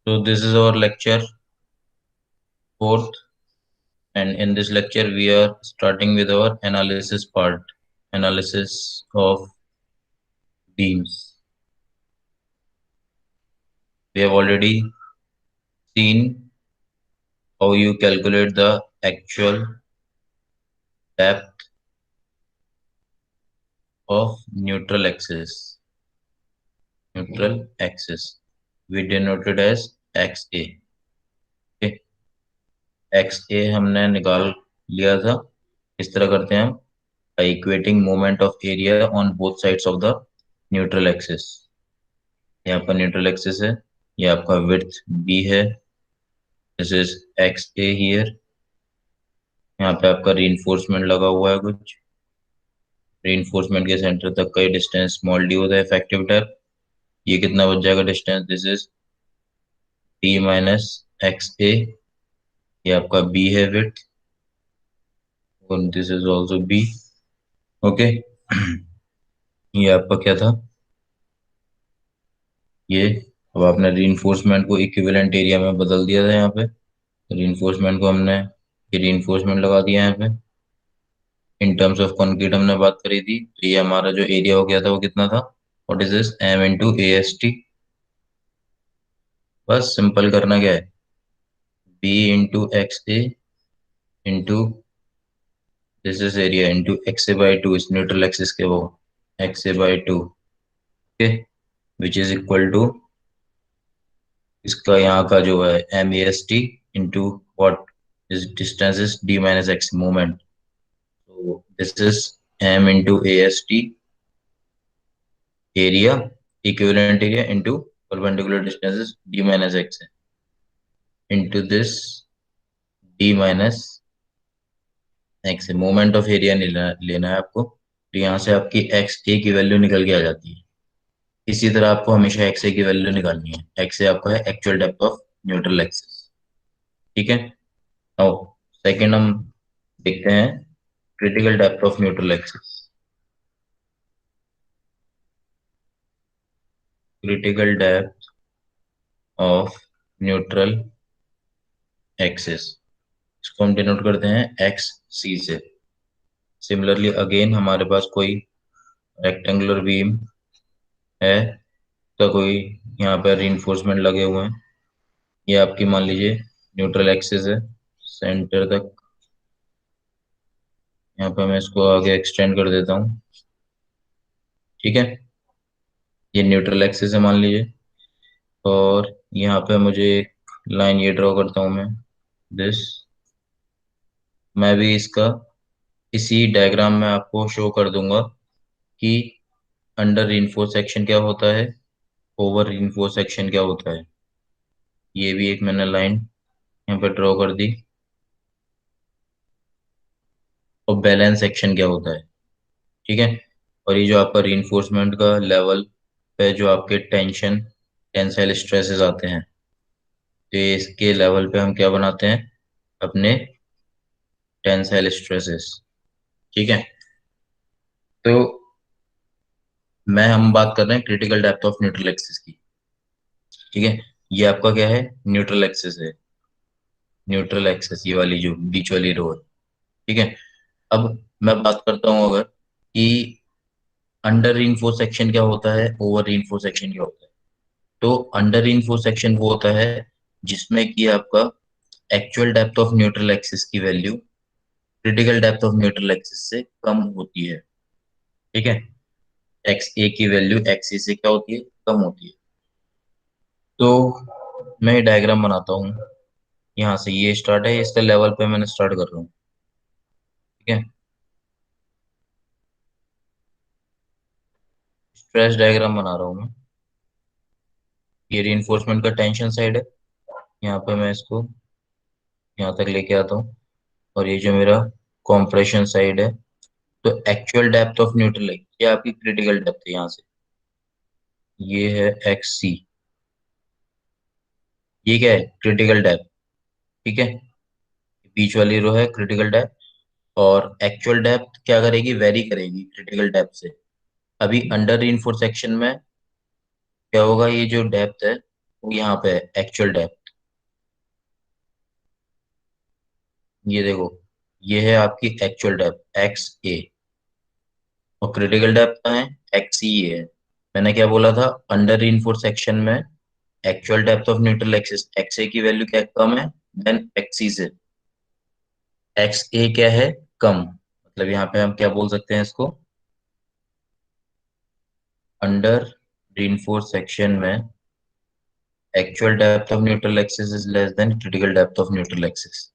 So this is our lecture fourth, and in this lecture we are starting with our analysis part, analysis of beams. We have already seen how you calculate the actual depth of neutral axis. Neutral axis. We denote it as XA. Okay. XA हमने निकाल लिया था. इस तरह करते हैं हम by equating moment of area on both sides of the neutral axis. यहाँ पर न्यूट्रल एक्सिस है, ये आपका विड्थ बी है, this is x A here. यहाँ पे आपका रीइंफोर्समेंट लगा हुआ है कुछ, रीइंफोर्समेंट के सेंटर तक का डिस्टेंस स्मॉल डी होता है इफेक्टिव डेप्थ. ये कितना बच जाएगा distance, this is D minus X A. ये आपका बी है विड्थ, और this is also B. Okay. ये आपका क्या था, ये अब आपने रीइंफोर्समेंट को इक्विवेलेंट एरिया में बदल दिया था. यहाँ पे रीइंफोर्समेंट को हमने, ये रीइंफोर्समेंट लगा दिया यहाँ पे. इन टर्म्स ऑफ कंक्रीट हमने बात करी थी, तो ये हमारा जो एरिया हो गया था वो कितना था, what is this, M into A S T. बस सिंपल करना क्या है, B into X A into this is area into X A by two, इस न्यूट्रल एक्सिस के वो X A by two. Okay, which is equal to इसका यहाँ का जो है M A S T into what is distance is D minus X moment. तो this is M into A S T area, equivalent area into perpendicular distances d minus X है, into this d minus X है. Moment of area लेना है आपको, तो यहाँ से आपकी एक्स ए की वैल्यू निकल के आ जाती है. इसी तरह आपको हमेशा एक्स ए की वैल्यू निकालनी है. एक्स ए आपका है actual depth of neutral axis. ठीक है. अब सेकंड हम देखते हैं critical depth of neutral axis. Critical depth of neutral axis, इसको हम डिनोट करते हैं एक्स सी से. सिमिलरली अगेन हमारे पास कोई रेक्टेंगुलर बीम है, तो कोई यहाँ पर रीइंफोर्समेंट लगे हुए हैं. ये आपकी मान लीजिए न्यूट्रल एक्सिस है सेंटर तक. यहाँ पे मैं इसको आगे एक्सटेंड कर देता हूँ. ठीक है, ये न्यूट्रल एक्सिस है मान लीजिए, और यहाँ पे मुझे एक लाइन ये ड्रॉ करता हूँ मैं, दिस. मैं भी इसका इसी डायग्राम में आपको शो कर दूंगा कि अंडर रीइंफोर्स सेक्शन क्या होता है, ओवर रीइंफोर्स सेक्शन क्या होता है. ये भी एक मैंने लाइन यहाँ पे ड्रॉ कर दी. और बैलेंस सेक्शन क्या होता है. ठीक है. और ये जो आपका रीइंफोर्समेंट का लेवल पे जो आपके टेंशन टेंसाइल स्ट्रेसेस आते हैं, तो ये इसके लेवल पे हम क्या बनाते हैं, अपने टेंसाइल स्ट्रेसेस. ठीक है. तो हम बात कर रहे हैं critical depth of neutral axis की. ठीक है, ये आपका क्या है, न्यूट्रल एक्सिस है. न्यूट्रल एक्सिस ये वाली जो बीच वाली रो है. ठीक है. अब मैं बात करता हूँ अगर कि अंडर रीइंफोर्स सेक्शन क्या होता है, ओवर रीइंफोर्स सेक्शन क्या होता है. तो अंडर रीइंफोर्स सेक्शन वो होता है जिसमें कि आपका actual depth of neutral axis की value critical depth of neutral axis से कम होती है. ठीक है, एक्स ए की वैल्यू एक्स ए से क्या होती है, कम होती है. तो मैं डायग्राम बनाता हूँ. यहाँ से ये स्टार्ट है, इसका लेवल पे मैंने स्टार्ट कर रहा हूँ. ठीक है, स्ट्रेस डायग्राम बना रहा हूँ मैं. ये रीइंफोर्समेंट का टेंशन साइड है, यहाँ पे मैं इसको यहाँ तक लेके आता हूँ. और ये जो मेरा कॉम्प्रेशन साइड है, तो एक्चुअल डेप्थ ऑफ न्यूट्रल है, ये आपकी क्रिटिकल डेप्थ है यहाँ से. ये है एक्स सी, ये क्या है, क्रिटिकल डेप्थ. ठीक है, बीच वाली रो है क्रिटिकल डेप्थ. और एक्चुअल डेप्थ क्या करेगी, वेरी करेगी क्रिटिकल डेप्थ से. अभी अंडर रीइंफोर्स सेक्शन में क्या होगा, ये जो डेप्थ है वो यहाँ पे एक्चुअल डेप्थ। ये देखो, ये है आपकी एक्चुअल डेप्थ XA, और क्रिटिकल डेप्थ कहाँ है? XE है। मैंने क्या बोला था? अंडर रीइंफोर्स सेक्शन में actual depth of neutral axis XA की वैल्यू क्या कम है देन XE से। XA क्या है? कम। मतलब यहाँ पे हम क्या बोल सकते हैं इसको? अंडर रीइंफोर्स सेक्शन में actual depth of neutral axis is less then critical depth of neutral axis.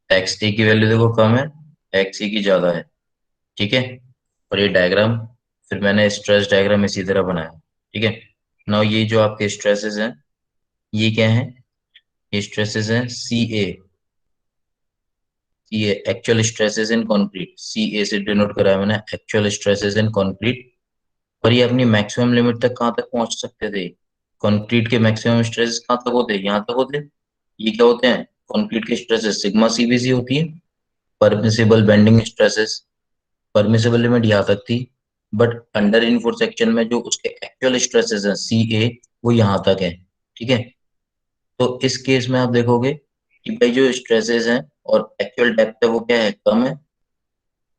XA की वैल्यू देखो कम है, XE की ज्यादा है। ठीक है। और ये डायग्राम फिर मैंने स्ट्रेस डायग्राम इसी तरह बनाया। ठीक है। नाउ ये जो आपके स्ट्रेसेस हैं, ये क्या है? ये स्ट्रेसेस हैं C A actual stresses in concrete. CA से डिनोट करा है मैंने, एक्चुअल स्ट्रेसेस इन कंक्रीट। और ये अपनी मैक्सिमम लिमिट तक कहाँ तक पहुंच सकते थे? कंक्रीट के मैक्सिमम स्ट्रेसेस कहाँ तक होते हैं? यहाँ तक होते हैं। ये क्या होते हैं? कंक्रीट के स्ट्रेसेस सिग्मा CBC होती है, permissible bending stresses. Permissible limit यहाँ तक थी, बट अंडर इनफोर्स सेक्शन में जो उसके एक्चुअल स्ट्रेसेस हैं CA, वो यहाँ तक है। ठीक है। तो इस केस में आप देखोगे कि भाई जो स्ट्रेसेस हैं और एक्चुअल डेप्थ है वो क्या है? कम है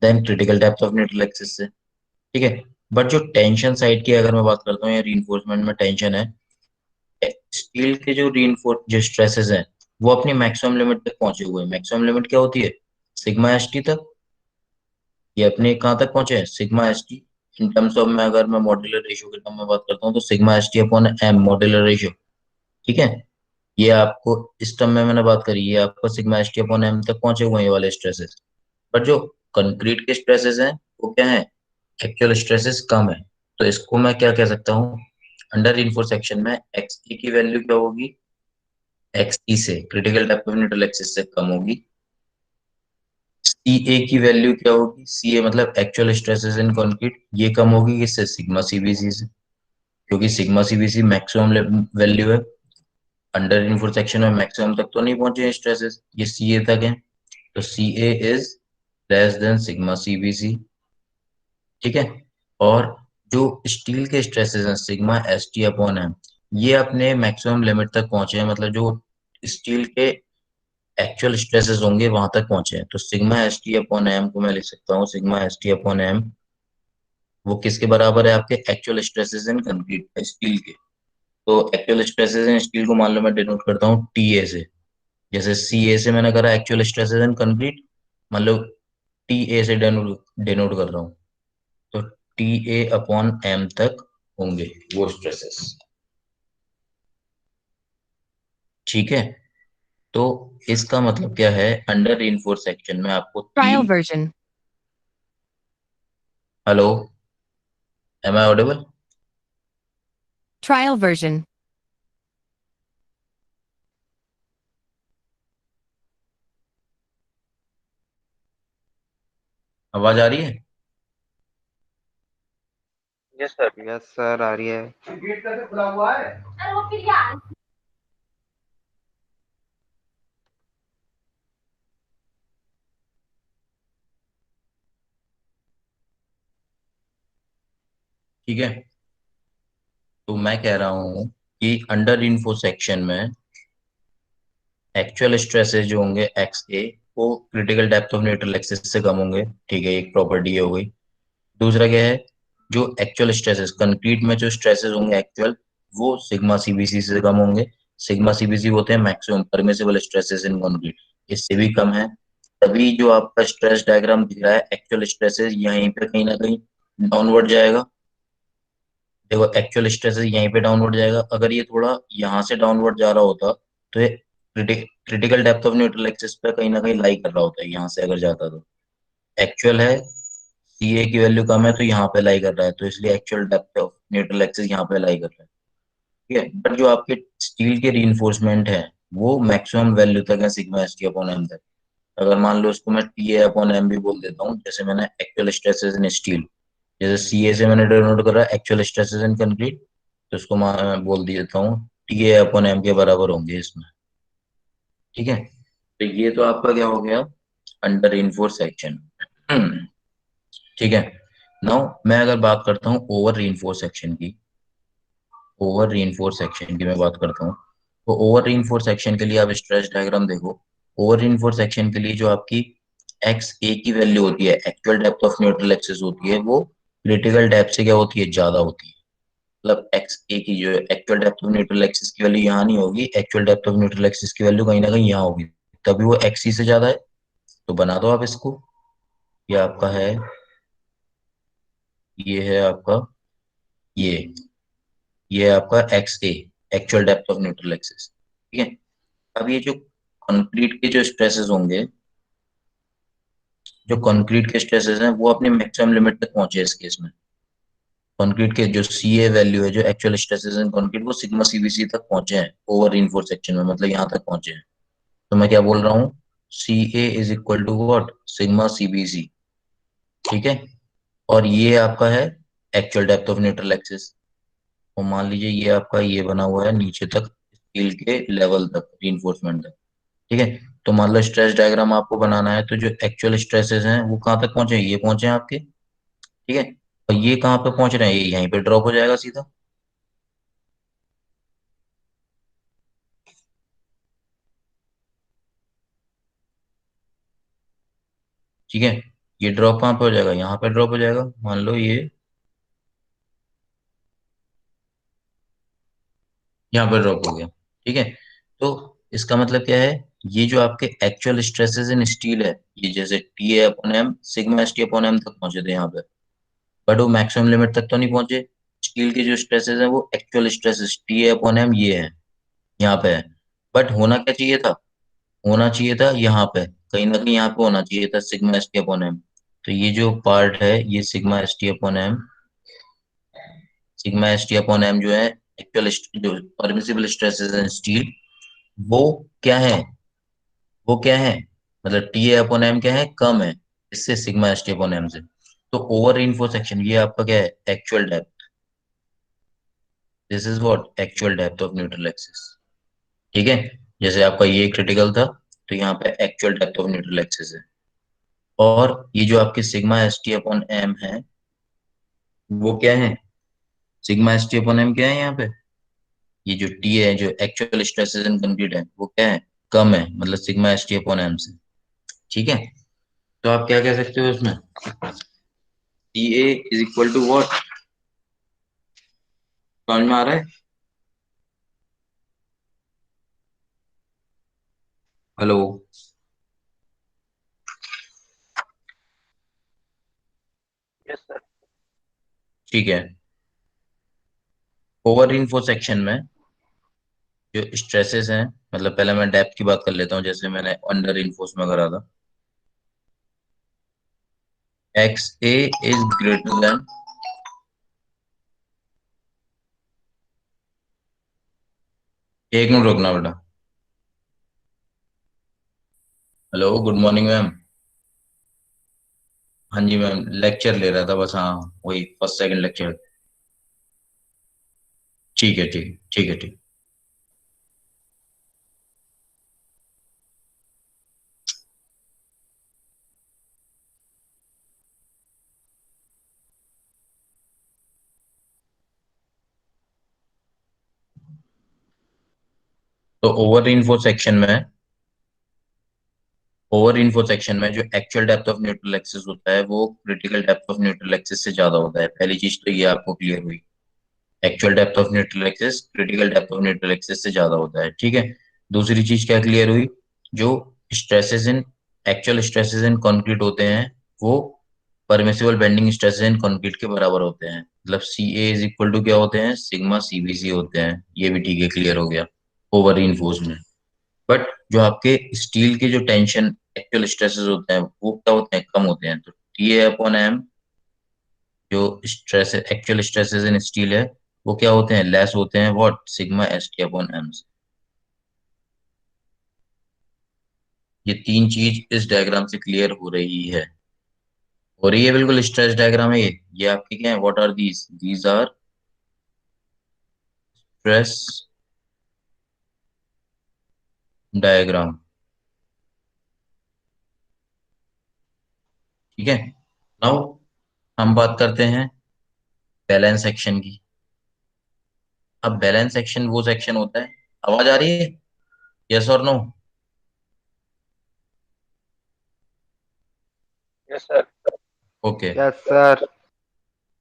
than critical depth of neutral axis से। ठीक है। बट जो टेंशन साइड की अगर मैं बात करता हूँ या रीइंफोर्समेंट में टेंशन है, स्टील के जो रीइंफोर्स जो स्ट्रेसेस हैं वो अपनी मैक्सिमम लिमिट तक पहुंचे हुए हैं। मैक्सिमम लिमिट क्या होती है? सिग्मा ST तक। ये अपने कहाँ तक पहुंचे हैं? Sigma ST। In terms of में अगर मैं मॉड्यूलर रेशियो के टर्म में बात करता हूँ तो sigma ST upon M modular ratio. ठीक है। ये आपको इस टर्म में मैंने बात करी, ये आपको सिग्मा ST अपॉन M तक पहुंचे हुए हैं ये वाले स्ट्रेसेस। बट जो कंक्रीट के स्ट्रेसेस हैं वो क्या है? एक्चुअल स्ट्रेसेस कम है। तो इसको मैं क्या कह सकता हूँ? अंडर इनफोर्स सेक्शन में XE की वैल्यू क्या होगी? XE से critical depth of neutral axis से कम होगी। CA की वैल्यू क्या होगी? CA मतलब एक्चुअल स्ट्रेसेस इन कंक्रीट, ये कम होगी किससे? सिग्मा CBC से। क्योंकि सिग्मा CBC मैक्सिमम वैल्यू है, अंडर इनफोर्स सेक्शन में मैक्सिमम तक तो नहीं पहुंचे स्ट्रेसेस, ये CA तक है। तो CA is less than sigma CBC। ठीक है। और जो स्टील के स्ट्रेसेस हैं सिग्मा ST अपॉन M, ये अपने मैक्सिमम लिमिट तक पहुंचे हैं। मतलब जो स्टील के एक्चुअल स्ट्रेसेस होंगे वहां तक पहुंचे हैं। तो सिग्मा ST अपॉन M को मैं लिख सकता हूँ, सिग्मा ST अपॉन M वो किसके बराबर है? आपके actual stresses in concrete steel के। तो एक्चुअल स्ट्रेसेस इन स्टील को मान लो मैं डिनोट करता हूँ TA से। जैसे CA से मैंने करा एक्चुअल स्ट्रेसेस इन कंक्रीट, मान लो TA से डिनोट डिनोट कर रहा हूँ। तो TA अपॉन M तक होंगे वो स्ट्रेसेस। ठीक है। तो इसका मतलब क्या है? अंडर रीइंफोर्स सेक्शन में आपको Trial तीन। version. Hello, am I audible? Trial version. आवाज आ रही है? Yes sir. यस सर, आ रही है। ठीक है। तो मैं कह रहा हूँ कि अंडर रीइंफोर्स सेक्शन में एक्चुअल स्ट्रेसेस जो होंगे XA, वो critical depth of neutral axis से कम होंगे। ठीक है, एक प्रॉपर्टी हो गई। दूसरा क्या है? जो एक्चुअल स्ट्रेसेस कंक्रीट में जो स्ट्रेसेस होंगे एक्चुअल, वो सिग्मा CBC से कम होंगे। सिग्मा CBC होते हैं maximum permissible stresses in concrete, इससे भी कम है। तभी जो आपका स्ट्रेस डायग्राम दिख रहा है एक्चुअल स्ट्रेसेस यहीं पे कहीं ना कहीं डाउनवर्ड जाएगा। देखो एक्चुअल स्ट्रेसेस यहीं पे डाउनवर्ड जाएगा। अगर ये थोड़ा यहाँ से डाउनवर्ड जा रहा होता तो ये critical depth of neutral axis पे कहीं ना कहीं लाई कर रहा होता है, यहाँ से अगर जाता तो। एक्चुअल है, CA की वैल्यू कम है तो यहाँ पे लाई कर रहा है, तो इसलिए actual depth of neutral axis यहाँ पे लाई कर रहा है। ठीक है। बट जो आपके स्टील के रीइंफोर्समेंट है वो मैक्सिमम वैल्यू तक है सिग्मा ST अपॉन M तक। अगर मान लो इसको मैं TA अपॉन M भी बोल देता हूँ, जैसे मैंने एक्चुअल स्ट्रेसेस इन स्टील, जैसे CA से मैंने डिनोट करा एक्चुअल स्ट्रेसेस इन कंक्रीट, तो इसको मैं बोल देता हूँ TA अपॉन M के बराबर होंगे इसमें। ठीक है। तो ये तो आपका क्या हो गया? Under reinforce section. ठीक है। नाउ मैं अगर बात करता हूँ ओवर रीइंफोर्स सेक्शन की, ओवर रीइंफोर्स सेक्शन की मैं बात करता हूँ। तो ओवर रीइंफोर्स सेक्शन के लिए आप स्ट्रेस डायग्राम देखो। ओवर रीइंफोर्स सेक्शन के लिए जो आपकी एक्स ए की वैल्यू होती है, actual depth of neutral axis होती है, वो क्रिटिकल डेप्थ से क्या होती है, ज्यादा होती है। मतलब एक्स ए की जो actual depth of neutral axis की वैल्यू यहाँ नहीं होगी, actual depth of neutral axis की वैल्यू कहीं ना कहीं यहाँ होगी, तभी वो एक्स ई से ज्यादा है। तो बना दो आप इसको। ये आपका है, ये है आपका, ये ये है आपका x A, actual depth of neutral axis. ठीक है। अब ये जो कंक्रीट के जो स्ट्रेसेस होंगे, जो कंक्रीट के स्ट्रेसेस हैं वो अपने मैक्सिमम लिमिट तक पहुंचे इस केस में। कंक्रीट के जो सी ए वैल्यू है, जो एक्चुअल स्ट्रेसेस इन कंक्रीट, वो सिग्मा सीबीसी तक पहुंचे हैं ओवर रीइंफोर्स सेक्शन में, मतलब यहाँ तक पहुंचे हैं। तो मैं क्या बोल रहा हूँ, C A is equal to what, sigma CBC. ठीक है। और ये आपका है actual depth of neutral axis. और मान लीजिए ये आपका ये बना हुआ है नीचे तक, स्टील के लेवल तक, रीइंफोर्समेंट तक। ठीक है। तो मान लो स्ट्रेस डायग्राम आपको बनाना है, तो जो एक्चुअल स्ट्रेसेस हैं वो कहाँ तक पहुंचे, ये पहुंचे हैं आपके। ठीक है। और ये कहाँ पे पहुंच रहे हैं, ये यहीं पे ड्रॉप हो जाएगा सीधा। ठीक है। ये ड्रॉप कहाँ पे हो जाएगा, यहाँ पे ड्रॉप हो जाएगा, मान लो ये यहाँ पे ड्रॉप हो गया। ठीक है। तो इसका मतलब क्या है, ये जो आपके एक्चुअल स्ट्रेसेस इन स्टील है, ये जैसे T A upon M, sigma S T upon M तक पहुंचे थे यहाँ पे, बट वो मैक्सिमम लिमिट तक तो नहीं पहुंचे। स्टील के जो स्ट्रेसेस हैं वो actual stresses T A upon M ये है, यहाँ पे है। बट होना क्या चाहिए था, होना चाहिए था यहाँ पे, कहीं ना कहीं यहाँ पे होना चाहिए था sigma S T upon M. तो ये जो पार्ट है, ये sigma S T upon M, sigma S T upon M जो है एक्चुअल जो परमिसिबल स्ट्रेसेस इन स्टील, वो क्या है, वो क्या है, मतलब टी ए अपॉन एम क्या है, कम है इससे, sigma S T upon M से। तो ओवर इन्फो सेक्शन ये आपका क्या है, actual depth. This is what, actual depth of neutral axis. ठीक है। जैसे आपका ये क्रिटिकल था, तो यहाँ पे actual depth of neutral axis है। और ये जो आपके sigma S T upon M है, वो क्या है, sigma S T upon M क्या है यहाँ पे, ये जो टी है, जो एक्चुअल स्ट्रेसेस इन कंक्रीट है, वो क्या है, कम है, मतलब sigma S T upon M से। ठीक है। तो आप क्या कह सकते हो इसमें, T A is equal to what, समझ में आ रहा है। हेलो। Yes sir. ठीक है। ओवर इन्फो सेक्शन में जो स्ट्रेसेस हैं, मतलब पहले मैं डेप्थ की बात कर लेता हूँ, जैसे मैंने अंडर इन्फोर्स में करा था। X A is greater then, एक मिनट रुकना बेटा। Hello, good morning ma'am. हाँ जी मैम, लेक्चर ले रहा था बस, हाँ वही फर्स्ट सेकंड लेक्चर। ठीक है, ठीक, ठीक है, ठीक। तो ओवर इन्फो सेक्शन में जो actual depth of neutral axis होता है, वो critical depth of neutral axis से ज्यादा होता है। पहली चीज तो ये आपको क्लियर हुई, actual depth of neutral axis critical depth of neutral axis से ज्यादा होता है। ठीक है। दूसरी चीज क्या क्लियर हुई, जो stresses in, actual stresses in concrete होते हैं, वो permissible bending stresses in concrete के बराबर होते हैं। मतलब सी ए इज इक्वल टू क्या होते हैं, सिग्मा सीबीसी होते हैं। ये भी ठीक है, क्लियर हो गया ओवर रीइंफोर्स में। बट जो आपके स्टील के जो टेंशन एक्चुअल स्ट्रेसेस होते हैं, वो क्या होते हैं, कम होते हैं। तो टी ए अपॉन एम, जो stress actual stresses in steel है, वो क्या होते हैं, लेस होते हैं, what, sigma S T upon M से। ये तीन चीज इस डायग्राम से क्लियर हो रही है। और ये बिल्कुल स्ट्रेस डायग्राम है ये आपके क्या है, what are these, these are stress diagram. ठीक है। नाउ हम बात करते हैं बैलेंस सेक्शन की। अब बैलेंस सेक्शन वो सेक्शन होता है, आवाज आ रही है? यस और no? Yes sir. Okay. Yes sir.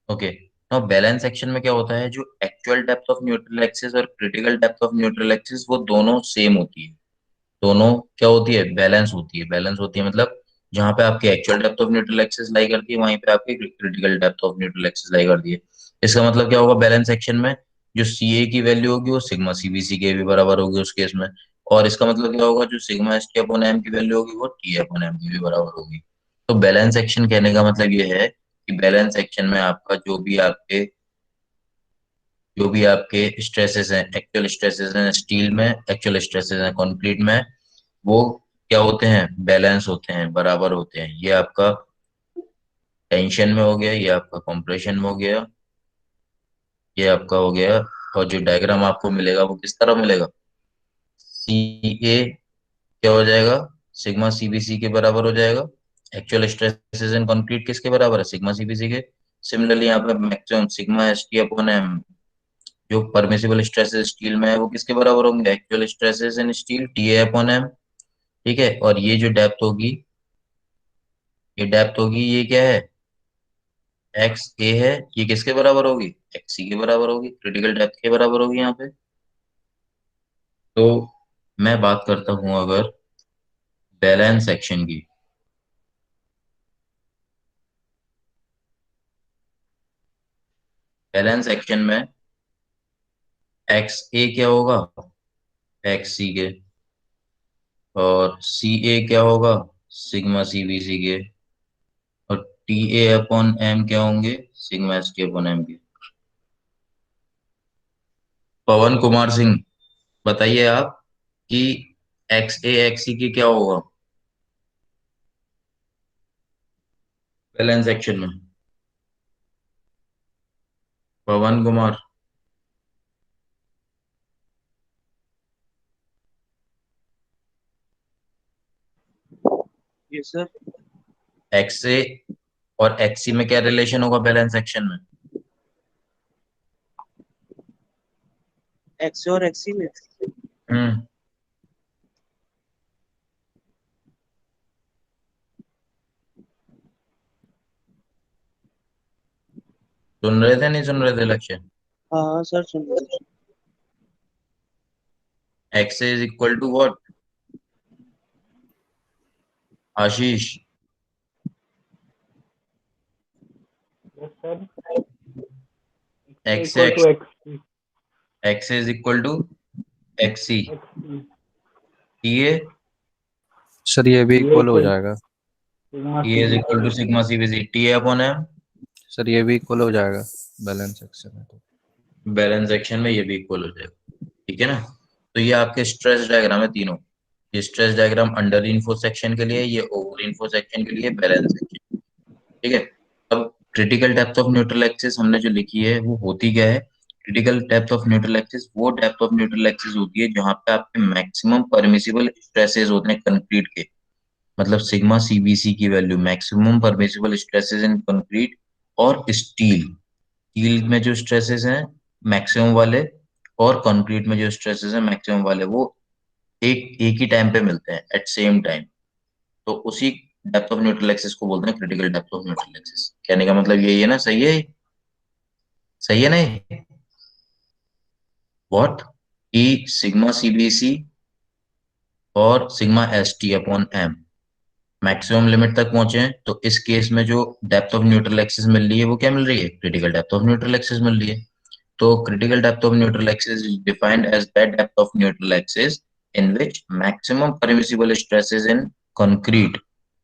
Okay. Now balance section में क्या होता है, जो actual depth of neutral axis और critical depth of neutral axis वो दोनों सेम होती है। दोनों क्या होती है, बैलेंस होती है। बैलेंस होती है मतलब जहां पे आपकी actual depth of neutral axis लाई करती है, वहीं पे आपकी critical depth of neutral axis लाई करती है। इसका मतलब क्या होगा, बैलेंस सेक्शन में जो सी ए की वैल्यू होगी वो सिग्मा सी बी सी के भी बराबर होगी उस केस में। और इसका मतलब क्या होगा, जो sigma S T upon M की वैल्यू होगी वो टी अपॉन एम की भी बराबर होगी। तो बैलेंस सेक्शन कहने का मतलब ये है कि बैलेंस सेक्शन में आपका जो भी आपके स्ट्रेसेस हैं, एक्चुअल स्ट्रेसेस हैं स्टील में, एक्चुअल स्ट्रेसेस हैं कंक्रीट में, वो क्या होते हैं, बैलेंस होते हैं, बराबर होते हैं। ये आपका टेंशन में हो गया, ये आपका कंप्रेशन में हो गया, ये आपका हो गया। और जो डायग्राम आपको मिलेगा वो किस तरह मिलेगा, सी ए क्या हो जाएगा, सिग्मा सीबीसी के बराबर हो जाएगा। एक्चुअल स्ट्रेसेस इन कंक्रीट किसके बराबर है, सिग्मा सीबीसी के। सिमिलरली यहाँ पे maximum sigma S T upon M, जो परमिसिबल स्ट्रेसेस स्टील में है वो किसके बराबर होंगे, actual stresses in steel T A upon M. ठीक है। और ये जो डेप्थ होगी, ये डेप्थ होगी, ये क्या है, एक्स ए है, ये किसके बराबर होगी, एक्स सी के बराबर होगी, क्रिटिकल डेप्थ के बराबर होगी यहाँ पे। तो मैं बात करता हूं अगर बैलेंस सेक्शन की, बैलेंस सेक्शन में एक्स ए क्या होगा, एक्स सी के, और सी ए क्या होगा, सिग्मा सी बी सी के, और टी ए अपॉन एम क्या होंगे, sigma S T upon M के। पवन कुमार सिंह, बताइए आप कि एक्स ए एक्स सी की क्या होगा बैलेंस सेक्शन में। Pavan Kumar. Yes sir. X A और एक्स सी में क्या रिलेशन होगा बैलेंस सेक्शन में। एक्स और एक्सी में। हम्म। सुन रहे थे, नहीं सुन रहे थे लक्ष्य? हाँ हाँ सर, सुन रहे हैं। X A is equal to what, Ashish? Yes sir. X equal to X X. X is equal to X C, X. T A, sir ये भी ये इक्वल हो इक्वल जाएगा। Sigma T C is B equal to C. Sigma C B C, T A upon M. Sir ये भी equal हो जाएगा balance section में तो। बैलेंस सेक्शन में ये भी इक्वल हो जाएगा, ठीक है ना। तो ये आपके स्ट्रेस डायग्राम है तीनों। ये stress diagram under info section के लिए, ये ओवर इन्फो सेक्शन के लिए, बैलेंस सेक्शन। ठीक है। अब critical depth of neutral axis हमने जो लिखी है वो होती क्या है, critical depth of neutral axis वो डेप्थ ऑफ न्यूट्रल एक्सिस होती है जहां पे आपके मैक्सिमम परमिसिबल स्ट्रेसेस होते हैं कंक्रीट के। मतलब सिग्मा सीबीसी की value, maximum permissible stresses in concrete और स्टील, स्टील में जो स्ट्रेसेस हैं मैक्सिमम वाले, और कंक्रीट में जो स्ट्रेसेस हैं मैक्सिमम वाले, वो एक एक ही टाइम पे मिलते हैं, एट सेम टाइम। तो उसी डेप्थ ऑफ न्यूट्रल एक्सिस को बोलते हैं critical depth of neutral axis. कहने का मतलब यही है ना, सही है, सही है नहीं? व्हाट, ई सिग्मा सीबीसी और sigma S T upon M maximum limit तक पहुंचे हैं, तो इस केस में जो डेप्थ ऑफ न्यूट्रल एक्सिस मिल रही है वो क्या मिल रही है, critical depth of neutral axis मिल रही है। तो critical depth of neutral axis is defined as that depth of neutral axis in which maximum permissible stresses in concrete,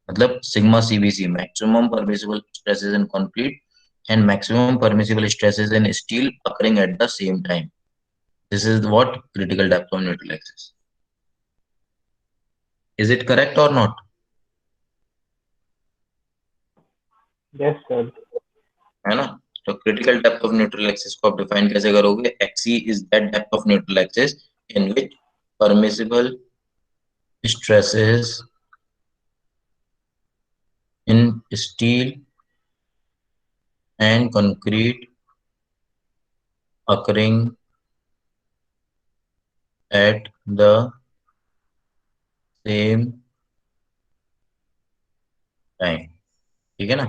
मतलब sigma CBC, maximum permissible stresses in concrete and maximum permissible stresses in steel occurring at the same time. This is what critical depth of neutral axis. Is it correct or not? Yes sir. है ना। तो critical depth of neutral axis को आप define कैसे करोगे, XC is that depth of neutral axis in which permissible stresses in steel and concrete occurring at the same time, ठीक है ना।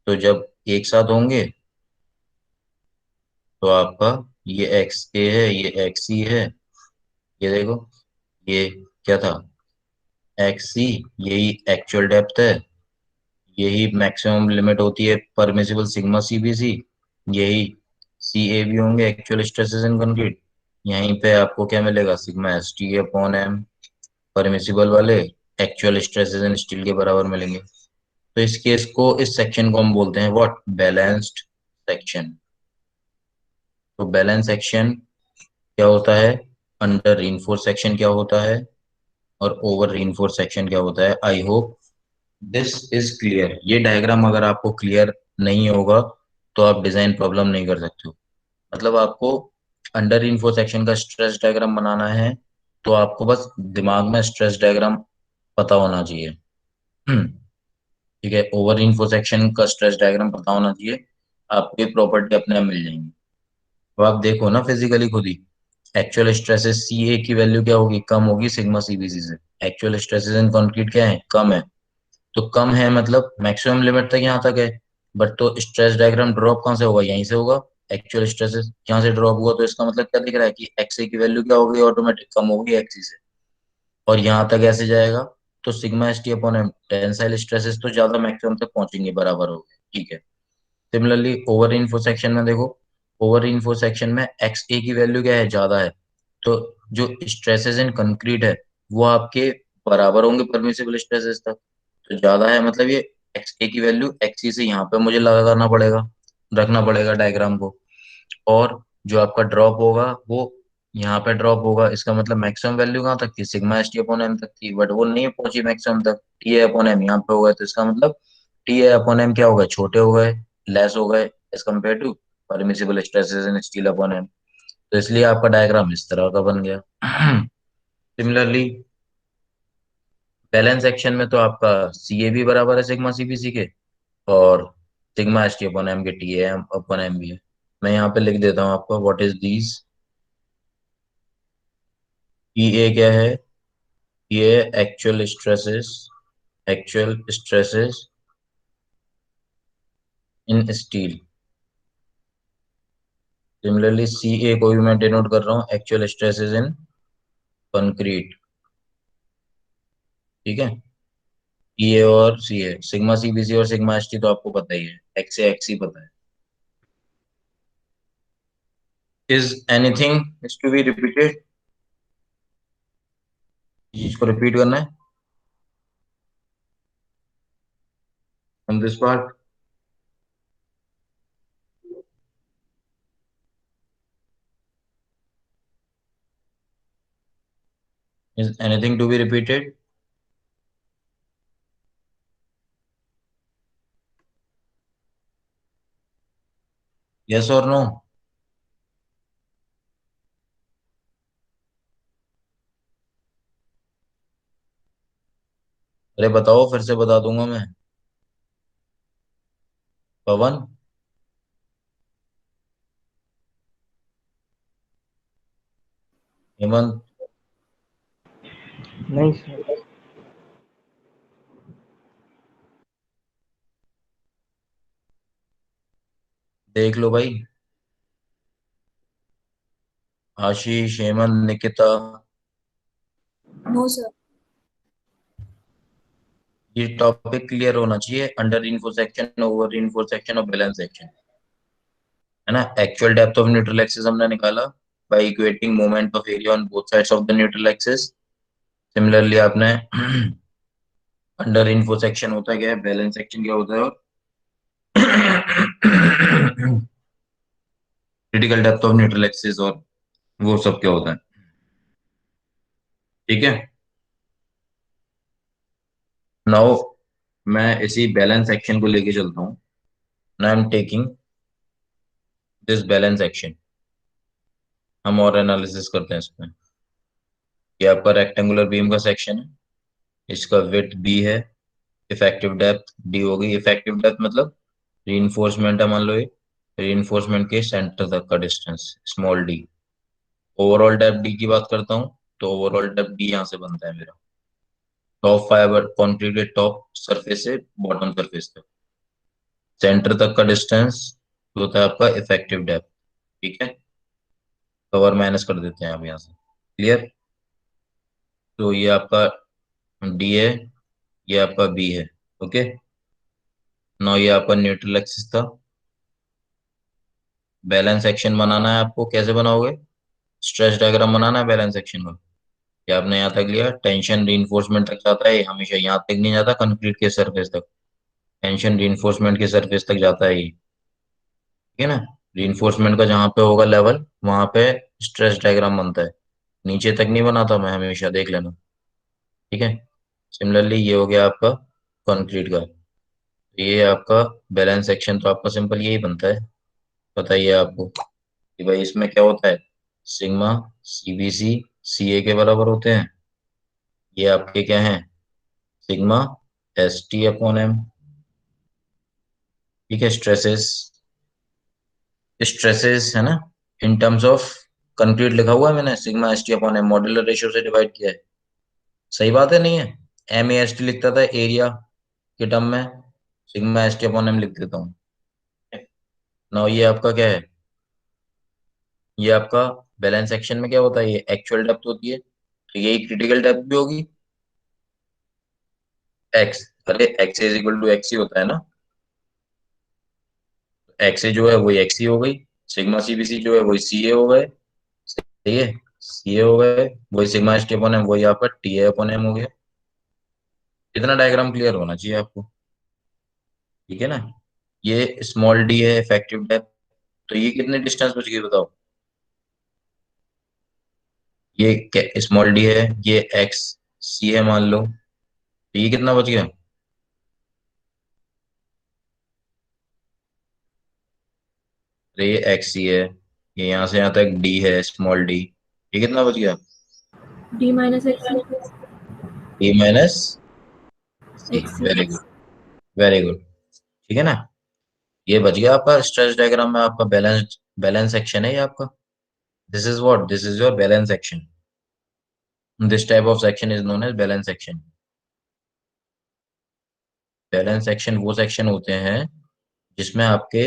तो जब एक साथ होंगे तो आपका ये एक्स ए है, ये एक्स ई है, ये देखो, ये क्या था, एक्स सी, यही एक्चुअल डेप्थ है, यही मैक्सिमम लिमिट होती है permissible sigma C B C, यही सी ए भी होंगे एक्चुअल स्ट्रेसेस इन कंक्रीट। यहीं पे आपको क्या मिलेगा, sigma S T upon M, permissible वाले एक्चुअल स्ट्रेसेस इन स्टील के बराबर मिलेंगे। तो इस केस को, इस सेक्शन को हम बोलते हैं व्हाट, बैलेंस्ड सेक्शन। तो बैलेंस सेक्शन क्या होता है, अंडर रीइंफोर्स सेक्शन क्या होता है, और ओवर रीइंफोर्स सेक्शन क्या होता है। I hope this is clear. ये डायग्राम अगर आपको क्लियर नहीं होगा तो आप डिजाइन प्रॉब्लम नहीं कर सकते हो। मतलब आपको अंडर रीइंफोर्स सेक्शन का स्ट्रेस डायग्राम बनाना है तो आपको बस दिमाग में स्ट्रेस डायग्राम पता होना चाहिए। ठीक है, ओवर रीइंफोर्स सेक्शन का स्ट्रेस डायग्राम पता होना चाहिए, आपको ये प्रॉपर्टी अपने आप मिल जाएंगी। तो आप देखो ना फिजिकली खुद ही, एक्चुअल स्ट्रेसेस सी ए की वैल्यू क्या होगी, कम होगी सिग्मा सीबीसी से। एक्चुअल स्ट्रेसेस इन कंक्रीट क्या है, कम है। तो कम है मतलब मैक्सिमम लिमिट तक यहाँ तक है, बट तो स्ट्रेस डायग्राम ड्रॉप कहाँ से होगा, यहीं से होगा। एक्चुअल स्ट्रेसेस यहाँ से ड्रॉप हुआ तो इसका मतलब क्या दिख रहा है कि एक्स ए की वैल्यू क्या होगी, ऑटोमेटिक कम होगी एक्सी से, और यहाँ तक ऐसे जाएगा। तो sigma S T upon M, tensile stresses तो ज्यादा मैक्सिमम तक पहुंचेंगे, बराबर हो गए, ठीक है। सिमिलरली ओवर इन्फो सेक्शन में देखो, ओवर इन्फो सेक्शन में एक्स ए की वैल्यू क्या है, ज्यादा है। तो जो स्ट्रेसेस इन कंक्रीट है वो आपके बराबर होंगे परमिसिबल स्ट्रेसेस तक। तो ज्यादा है मतलब ये एक्स ए की वैल्यू एक्स ई से यहाँ पे मुझे लगाना पड़ेगा, रखना पड़ेगा डायग्राम को। और जो आपका ड्रॉप होगा वो यहाँ पे ड्रॉप होगा, इसका मतलब मैक्सिमम वैल्यू कहाँ तक थी, sigma S T upon M तक थी, बट वो नहीं पहुंची मैक्सिमम तक, टी ए अपॉन एम यहाँ पे हो गए, तो इसका मतलब टी ए अपॉन एम क्या हो गए, छोटे हो गए, लेस हो गए as compare to permissible stresses in steel upon M. तो इसलिए आपका डायग्राम इस तरह का बन गया। सिमिलरली बैलेंस सेक्शन में तो आपका सी ए भी बराबर है सिग्मा सी बी सी के, और sigma S T upon M के टी एम अपॉन एम भी है। मैं यहाँ पे लिख देता हूँ आपको, what is these. E A क्या है, ये actual stresses, actual stresses in steel. Similarly C A को भी मैं डिनोट कर रहा हूँ एक्चुअल स्ट्रेसेस इन कंक्रीट, ठीक है। ई ए और सी ए, सिग्मा सी बी सी और सिग्मा एस टी तो आपको पता ही है, एक्स ए एक्स ही पता है। Is anything is to be repeated, चीज को रिपीट करना है on this part। Is anything to be repeated? Yes or no? अरे बताओ, फिर से बता दूंगा मैं। पवन, हेमंत, नहीं सर। देख लो भाई, आशीष, हेमंत, निकिता, नो सर। ये टॉपिक क्लियर होना चाहिए, under info section, over info section और बैलेंस सेक्शन, है ना। Actual depth of neutral axis हमने निकाला by equating moment of area on both sides of the neutral axis. Similarly आपने अंडर इन्फो सेक्शन होता है क्या है, बैलेंस सेक्शन क्या होता है, और critical depth of neutral axis और वो सब क्या होता है, ठीक है। नाउ मैं इसी बैलेंस सेक्शन को लेके चलता हूँ। Now I am taking this balance section, हम और एनालिसिस करते हैं इसमें। ये आपका रेक्टेंगुलर बीम का सेक्शन है, इसका विड्थ बी है, इफेक्टिव डेप्थ डी होगी। इफेक्टिव डेप्थ मतलब रीइंफोर्समेंट है, मान लो ये रीइंफोर्समेंट के सेंटर तक का distance, small D, overall depth D की बात करता हूँ, तो ओवरऑल डेप्थ डी यहाँ से बनता है मेरा, टॉप फाइबर कंक्रीट के टॉप सरफेस से बॉटम सरफेस तक, सेंटर तक का डिस्टेंस होता है आपका इफेक्टिव डेप्थ। ठीक है, कवर माइनस कर देते हैं आप यहाँ से। क्लियर? तो ये आपका डी है, ये आपका बी है। ओके, नाउ ये आपका न्यूट्रल एक्सिस था। बैलेंस सेक्शन बनाना है आपको, कैसे बनाओगे? स्ट्रेस डायग्राम बनाना है बैलेंस सेक्शन का। क्या आपने यहाँ तक लिया? टेंशन रीइंफोर्समेंट तक जाता है, हमेशा यहाँ तक नहीं जाता कंक्रीट के सरफेस तक, टेंशन रीइंफोर्समेंट के सरफेस तक जाता है ये। ठीक है ना? रीइंफोर्समेंट का जहाँ पे होगा लेवल, वहां पे स्ट्रेस डायग्राम बनता है, नीचे तक नहीं बनाता मैं, हमेशा देख लेना। ठीक है, सिमिलरली ये हो गया आपका कंक्रीट का। ये आपका बैलेंस सेक्शन, तो आपका सिंपल यही बनता है। बताइए आपको कि भाई इसमें क्या होता है, सिग्मा सीबीसी सीए के बराबर होते हैं। ये आपके क्या हैं, sigma S T upon M. ठीक है, स्ट्रेसेस, स्ट्रेसेस है ना, इन टर्म्स ऑफ कंक्रीट लिखा हुआ है मैंने, sigma S T upon M modular ratio से डिवाइड किया है। सही बात है, नहीं है? एम ए एस टी लिखता था एरिया के टर्म में, sigma S T upon M लिख देता हूँ। नाउ ये आपका क्या है, ये आपका बैलेंस सेक्शन में क्या होता है, ये एक्चुअल डेप्थ होती है, तो यही क्रिटिकल डेप्थ भी होगी, एक्स। अरे X is equal to X ही होता है ना, एक्स जो है वही एक्स ही हो गई, सिग्मा सीबीसी जो है वही सी ए हो गए। सही है, सी ए हो गए, वही sigma S T upon M वही आपका टी ए अपॉन एम हो गया। इतना डायग्राम क्लियर होना चाहिए आपको। ठीक है ना? ये स्मॉल डी है इफेक्टिव डेप्थ, तो ये कितने डिस्टेंस बच गई बताओ? ये स्मॉल डी है, ये एक्स सी है मान लो, तो ये कितना बच गया? तो ये एक्स सी है, ये यहाँ से यहाँ तक डी है स्मॉल डी, ये कितना बच गया? D minus XC. D minus C. XC. Very good, very good. ठीक है ना? ये बच गया आपका स्ट्रेच डायग्राम में, आपका बैलेंस बैलेंस सेक्शन है ये आपका। This is what, this is your balance section. This type of section is known as balance section. Balance section वो सेक्शन होते हैं जिसमें आपके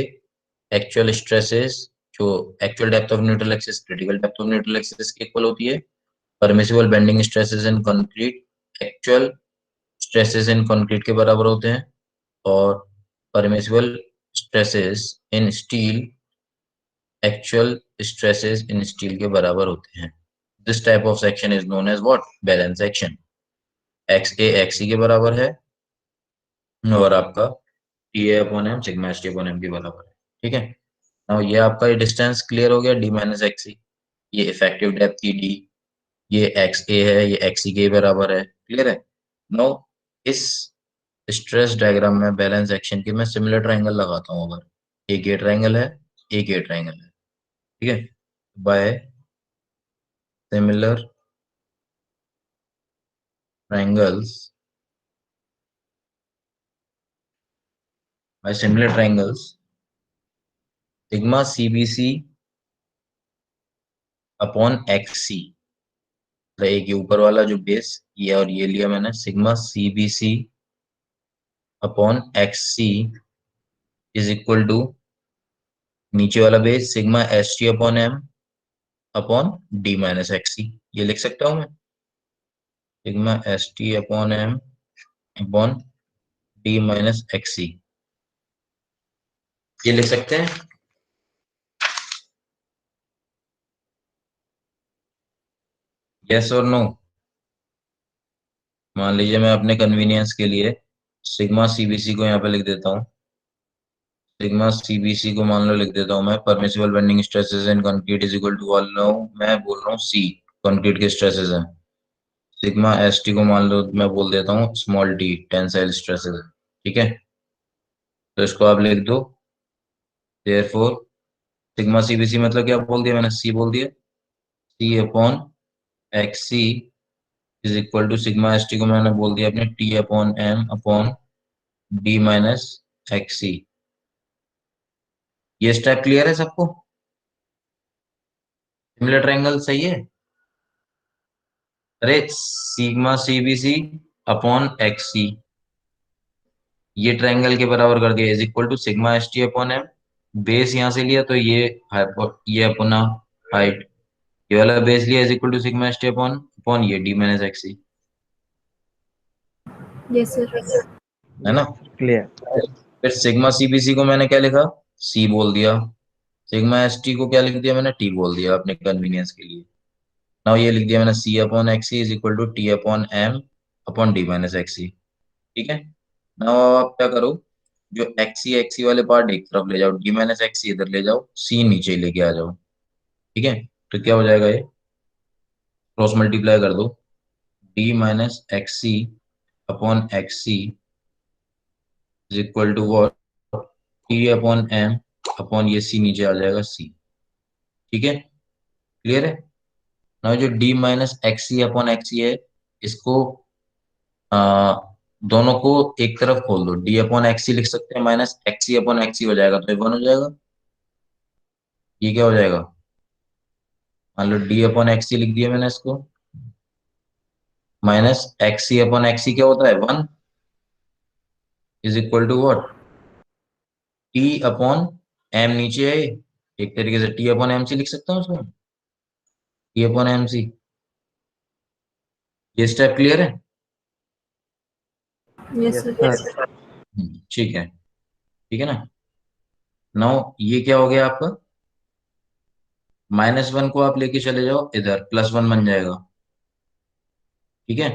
एक्चुअल स्ट्रेसेस, जो actual depth of neutral axis critical depth of neutral axis के equal होती है, permissible bending stresses in concrete actual stresses in concrete के बराबर होते हैं, और permissible stresses in steel actual stresses in steel के बराबर होते हैं। This type of section is known as what, balance section. X A X C के बराबर है, और आपका T A upon M sigma S T upon M के बराबर है। ठीक है, नाउ ये आपका ये डिस्टेंस क्लियर हो गया, डी माइनस एक्स सी। ये इफेक्टिव डेप्थ की डी, ये एक्स ए है, ये एक्स सी के बराबर है। क्लियर है? नाउ इस स्ट्रेस डायग्राम में बैलेंस सेक्शन की मैं सिमिलर ट्रायंगल लगाता हूँ। अगर एक ये ट्रायंगल है, एक ये ट्रायंगल है, ठीक है, by similar triangles, by similar triangles, sigma CBC upon XC, तो एक ये ऊपर वाला जो बेस ये और ये लिया मैंने, sigma CBC upon XC is equal to नीचे वाला base sigma ST upon M upon D minus XC। ये लिख सकता हूँ मैं, sigma ST upon M upon D minus XC, ये लिख सकते हैं। यस और नो? मान लीजिए मैं अपने कन्वीनियंस के लिए सिग्मा सीबीसी को यहाँ पे लिख देता हूँ, सिग्मा सीबीसी को मान लो लिख देता हूँ मैं, permissible bending stresses in concrete is equal to, मान लो मैं बोल रहा हूँ सी कंक्रीट के स्ट्रेसेस हैं, सिग्मा एसटी को मान लो मैं बोल देता हूँ स्मॉल टी टेंसाइल स्ट्रेसेस है। ठीक है, तो इसको आप लिख दो, देयरफॉर सिग्मा सीबीसी मतलब क्या बोल दिया मैंने, सी बोल दिया, C upon X C is equal to sigma S T को मैंने बोल दिया अपने T upon M upon D minus X C. ये स्टेप क्लियर है सबको? सिमिलर ट्रायंगल सही है। अरे sigma CBC upon X C, ये ट्रायंगल के बराबर कर दिया, is equal to sigma S T upon M. Base यहां से लिया तो ये अपना हाइट, ये वाला बेस लिया, is equal to sigma S T upon upon ये D minus X C, Yes, sir. है ना। क्लियर। फिर सिग्मा सीबीसी को मैंने क्या लिखा, सी बोल दिया। सिग्मा एस टी को क्या लिख दिया मैंने, टी बोल दिया अपने कन्वीनियंस के लिए। नाउ ये लिख दिया मैंने, C upon X C is equal to T upon M upon D minus X C. ठीक है। नाउ आप क्या करो, जो एक्सी वाले पार्ट एक तरफ ले जाओ, डी माइनस एक्सी इधर ले जाओ, सी नीचे लेके आ जाओ। ठीक है। तो क्या हो जाएगा, ये क्रॉस मल्टीप्लाई कर दो, D minus XC upon XC is equal to what, T upon M upon ये सी नीचे आ जाएगा सी। ठीक है, क्लियर है। ना जो D minus XC upon XC है, इसको आ, दोनों को एक तरफ खोल दो, डी अपॉन एक्सी लिख सकते हैं, माइनस एक्सी अपॉन एक्सी हो जाएगा, तो ये वन हो जाएगा। ये क्या हो जाएगा, मान लो डी अपॉन एक्सी लिख दिया मैंने इसको, माइनस एक्सी अपॉन एक्सी क्या होता है, one, is equal to what, T upon M नीचे है, एक तरीके से टी अपॉन एम सी लिख सकता हूँ उसको, टी अपॉन एम सी। ये स्टेप क्लियर है। Yes, sir. सर। ठीक है, ठीक है ना। नाउ ये क्या हो गया आपका, माइनस वन को आप लेके चले जाओ इधर, प्लस वन बन जाएगा। ठीक है,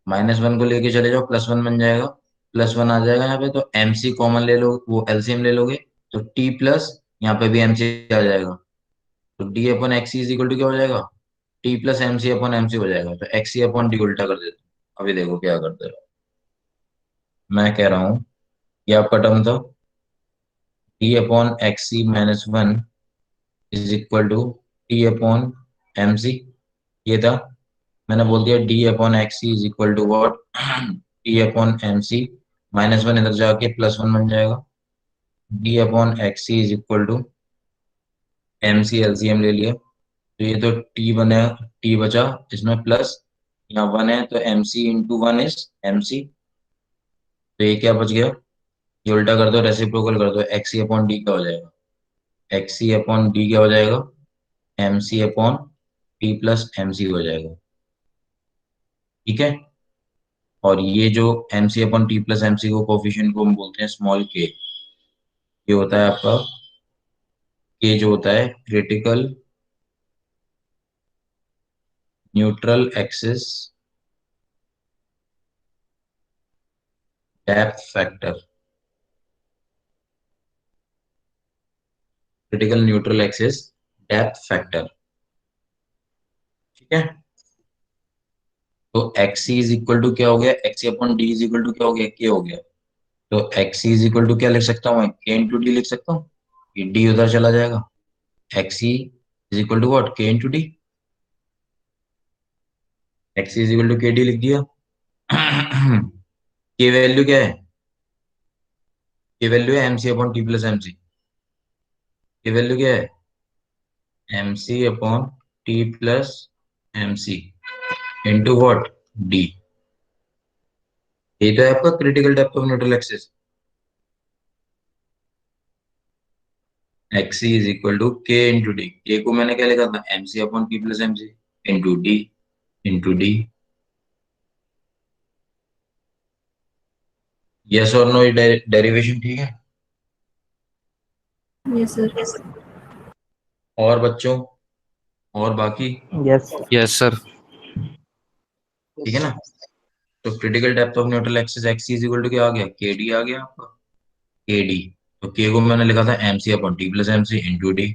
माइनस वन को लेके चले जाओ, प्लस वन बन जाएगा, प्लस वन आ जाएगा यहाँ पे, तो एम सी कॉमन ले लो, वो एलसीएम ले लोगे, तो टी प्लस यहाँ पे भी एम सी आ जाएगा, तो D upon XC is equal to क्या हो जाएगा, T plus M C upon M C हो जाएगा। तो एक्सी अपॉन डी उल्टा कर देते हैं। अभी देखो क्या करते हो, मैं कह रहा हूँ ये आपका टर्म था, T upon XC minus one is equal to T upon M C, ये था। मैंने बोल दिया D upon X C is equal to what, T upon M C, minus one इधर जाके प्लस वन बन जाएगा, D upon X C is equal to M C, LCM ले लिया, तो ये तो टी बने, टी बचा, इसमें प्लस यहाँ वन है, तो M C into one is M C, तो ये क्या बच गया, ये उल्टा कर दो, रेसिप्रोकल कर दो, एक्स सी अपॉन डी क्या हो जाएगा, एक्स सी अपॉन डी क्या हो जाएगा, M C upon T plus M C हो जाएगा। ठीक है, और ये जो M C upon T plus M C को कोफिशिएंट को हम बोलते हैं स्मॉल के, ये होता है आपका, के जो होता है critical neutral axis depth factor, critical neutral axis depth factor. ठीक है, तो X C is equal to क्या हो गया, X C upon D is equal to क्या हो गया, के हो गया, तो X C is equal to क्या लिख सकता हूँ मैं, के इंटू डी लिख सकता हूँ, ये डी उधर चला जाएगा, X C is equal to what, K into D, X C is equal to K D लिख दिया। के वैल्यू क्या है, के वैल्यू है M C upon T plus M C, K value क्या है, M C upon T plus M C into what, D. ये तो है आपका critical depth of neutral axis, X C is equal to K into D, K को मैंने क्या लिखा था, M C upon T plus M C into D, into D. Yes और नो, ये डेरिवेशन ठीक है। Yes, sir. और बच्चों, और बाकी, Yes. Yes sir. ठीक है ना। तो critical depth of neutral axis X is equal to क्या आ गया, के डी आ गया आपका, के डी। तो के को मैंने लिखा था M C upon T plus M C into D.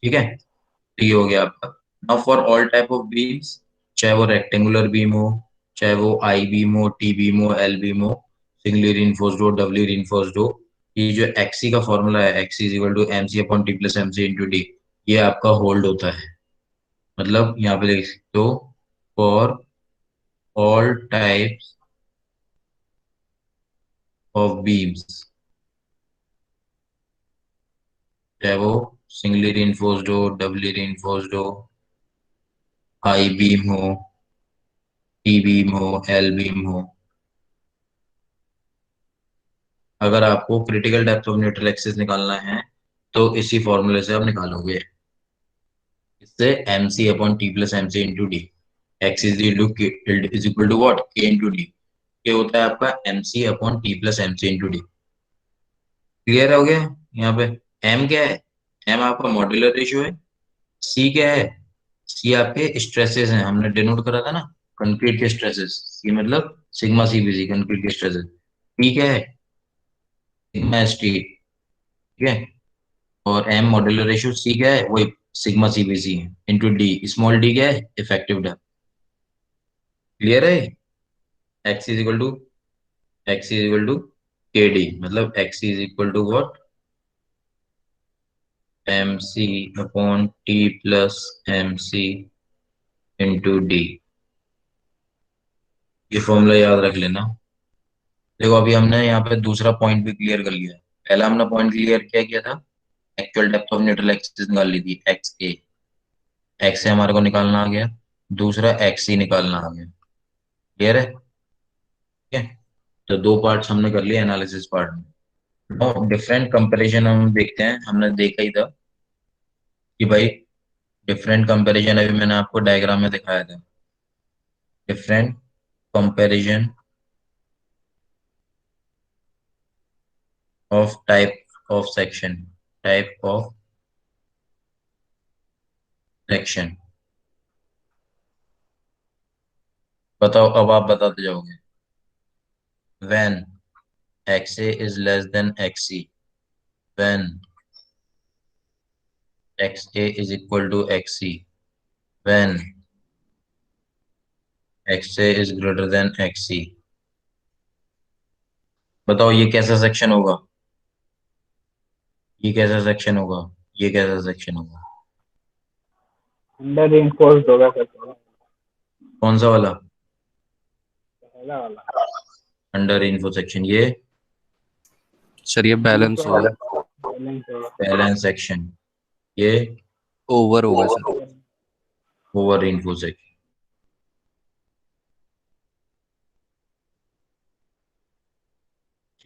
ठीक है, तो ये हो गया आपका। Now for all type of beams, चाहे वो रेक्टेंगुलर बीम हो, चाहे वो आई बीम हो, टी बीम हो, एल बीम हो, सिंगली रिइंफोर्स्ड हो, डबली रिइंफोर्स्ड हो, ये जो एक्सी का फॉर्मूला है, X is equal to M C upon T plus M C into D, ये आपका होल्ड होता है। मतलब यहाँ पे देख सकते हो, for all types of beams, चाहे वो सिंगली रीइंफोर्स्ड हो, डबली रीइंफोर्स्ड हो, आई बीम हो, टी बीम हो, एल बीम हो। अगर आपको critical depth of neutral axis निकालना है तो इसी फॉर्मूले से आप निकालोगे। इससे M C upon T plus M C into D, X is equal to what, K into D. ये होता है आपका M C upon T plus M C into D. Clear हो गया? यहाँ पे एम क्या है? एम आपका मॉड्यूलर रेशियो है। सी क्या है? सी आपके स्ट्रेसेस हैं, हमने डिनोट करा था ना, कंक्रीट के स्ट्रेसेस। सी मतलब sigma C B C, concrete के स्ट्रेसेस। टी क्या है? Sigma S T. ठीक है। और एम मॉड्यूलर रेशियो, सी क्या है? वही sigma C B C into D, small D क्या है? Effective depth. क्लियर है? X is equal to X is equal to K D, मतलब X is equal to what, M C upon T plus M C into D. ये formula याद रख लेना। देखो अभी हमने यहाँ पे दूसरा पॉइंट भी क्लियर कर लिया। पहला हमने पॉइंट क्लियर क्या किया था? Actual depth of neutral axis निकाल ली थी, एक्स ए। एक्स से हमारे को निकालना आ गया। दूसरा एक्स सी निकालना आ गया। क्लियर है? ठीक है। तो दो पार्ट्स हमने कर लिए एनालिसिस पार्ट में। और डिफरेंट कंपैरिजन हम देखते हैं। हमने देखा ही था कि भाई डिफरेंट कंपैरिजन, अभी मैंने आपको डायग्राम में दिखाया था। Different comparison of type of section, type of section. बताओ, अब आप बताते जाओगे। When X A is less than X C, when X A is equal to X C, when X A is greater than X C. बताओ ये कैसा section होगा? ये कैसा सेक्शन होगा? ये कैसा सेक्शन होगा? अंडर इन्फोर्स्ड होगा सर थोड़ा, कौन सा वाला? पहला वाला। Under info section. ये सर ये बैलेंस होगा, बैलेंस होगा। Balance section. ये ओवर होगा सर। Over info section.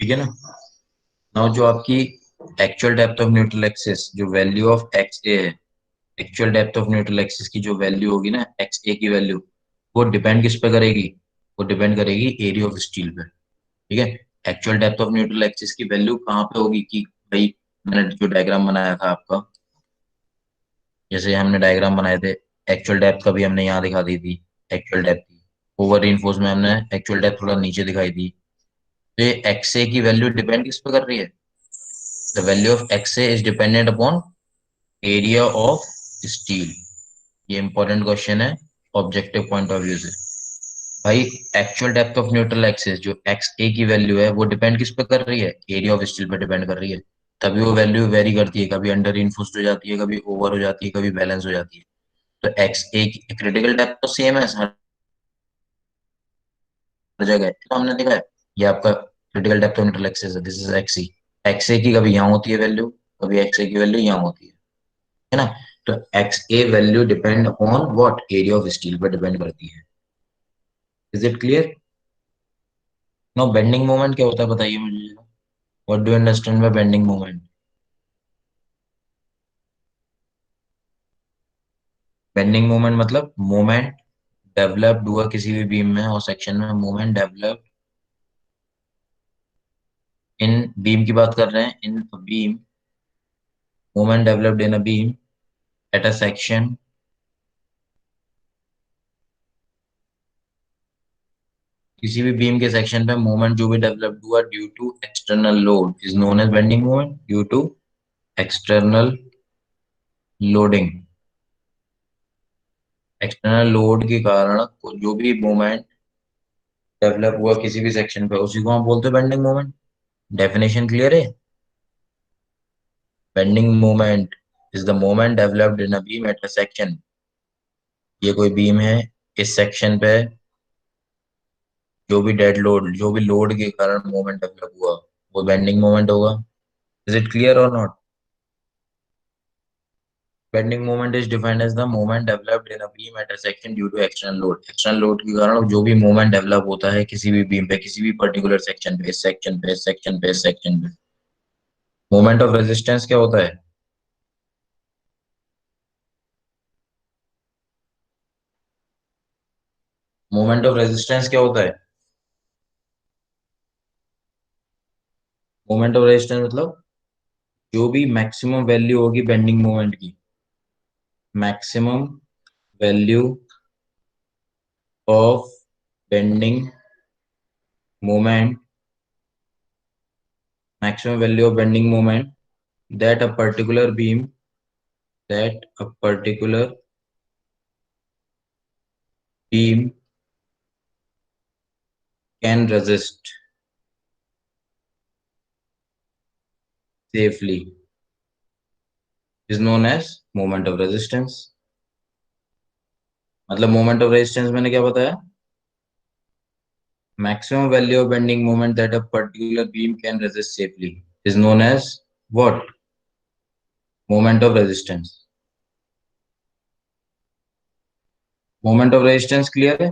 ठीक है ना? नाउ जो आपकी actual depth of neutral axis, जो वैल्यू ऑफ एक्स ए है, actual depth of neutral axis की जो वैल्यू होगी ना, एक्स ए की वैल्यू, वो डिपेंड किस पे करेगी? वो डिपेंड करेगी एरिया ऑफ स्टील पे। ठीक है। Actual depth of neutral axis की वैल्यू कहाँ पे होगी कि भाई, मैंने जो डायग्राम बनाया था आपका, जैसे हमने डायग्राम बनाए थे, एक्चुअल डेप्थ का भी हमने यहाँ दिखा दी थी। एक्चुअल डेप्थ की ओवर रीइंफोर्स में हमने एक्चुअल डेप्थ थोड़ा नीचे दिखाई दी। तो ये एक्स ए की वैल्यू डिपेंड किस पे कर रही है? The value of x A is dependent upon area of steel. ये इंपॉर्टेंट क्वेश्चन है ऑब्जेक्टिव पॉइंट ऑफ व्यू से। भाई actual depth of neutral axis जो एक्स ए की वैल्यू है, वो डिपेंड किस पे कर रही है? एरिया ऑफ स्टील पे डिपेंड कर रही है। तभी वो वैल्यू वेरी करती है, कभी अंडर इन्फोर्स्ड हो जाती है, कभी ओवर हो जाती है, कभी बैलेंस हो जाती है। तो एक्स ए की क्रिटिकल डेप्थ तो सेम है हर जगह, तो हमने देखा है ये आपका critical depth of neutral axis है, this is X C. X A की कभी यहाँ होती है वैल्यू, कभी एक्स ए की वैल्यू यहाँ होती है ना? तो X A value depend upon what, area of steel पर डिपेंड करती है। Is it clear? No, bending moment क्या होता है बताइए मुझे। What do you understand by bending moment? Bending moment मतलब मोमेंट डेवलप्ड हुआ किसी भी बीम में और सेक्शन में, मोमेंट डेवलप्ड इन बीम की बात कर रहे हैं, इन beam, moment developed in a beam at a section किसी भी बीम के सेक्शन पे मोमेंट जो भी डेवलप्ड हुआ due to external load is known as bending moment, due to external loading. External load के कारण जो भी मोमेंट डेवलप हुआ किसी भी सेक्शन पे, उसी को हम बोलते हैं बेंडिंग मोमेंट। डेफिनेशन क्लियर है? Bending moment is the moment developed in a beam at a section. ये कोई बीम है, इस सेक्शन पे जो भी डेड लोड, जो भी लोड के कारण मोमेंट डेवलप हुआ, वो बेंडिंग मोमेंट होगा। इज इट क्लियर और not? Bending moment is defined as the moment developed in a beam at a section due to external load. External load के कारण जो भी मोमेंट डेवलप होता है किसी भी बीम पे, किसी भी पर्टिकुलर सेक्शन पे, सेक्शन पे। मोमेंट ऑफ रेजिस्टेंस क्या होता है? मोमेंट ऑफ रेजिस्टेंस क्या होता है? मोमेंट ऑफ रेजिस्टेंस मतलब जो भी मैक्सिमम वैल्यू होगी बेंडिंग मोमेंट की, maximum value of bending moment, maximum value of bending moment that a particular beam, that a particular beam can resist safely is known as moment of resistance। मतलब moment of resistance मैंने क्या बताया? Maximum value of bending moment that a particular beam can resist safely is known as what? Moment of resistance। moment of resistance clear है?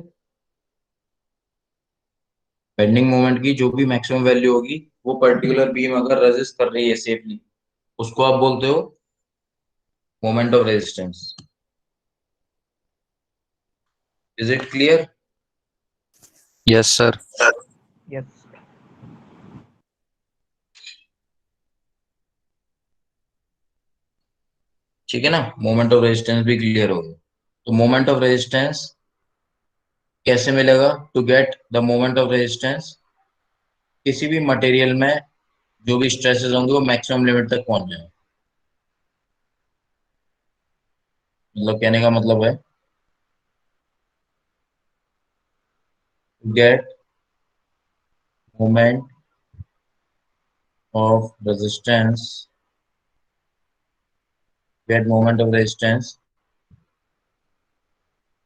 Bending moment की जो भी maximum value होगी वो पर्टिकुलर बीम अगर रेजिस्ट कर रही है सेफली, उसको आप बोलते हो moment of resistance. Is it clear? Yes, sir. Yes. ठीक है ना, मोमेंट ऑफ रेजिस्टेंस भी क्लियर हो गया। तो मोमेंट ऑफ रेजिस्टेंस कैसे मिलेगा? To get the moment of resistance, किसी भी मटेरियल में जो भी स्ट्रेसेस होंगे वो मैक्सिमम लिमिट तक पहुंच जाए। मतलब कहने का मतलब है get moment of resistance, get moment of resistance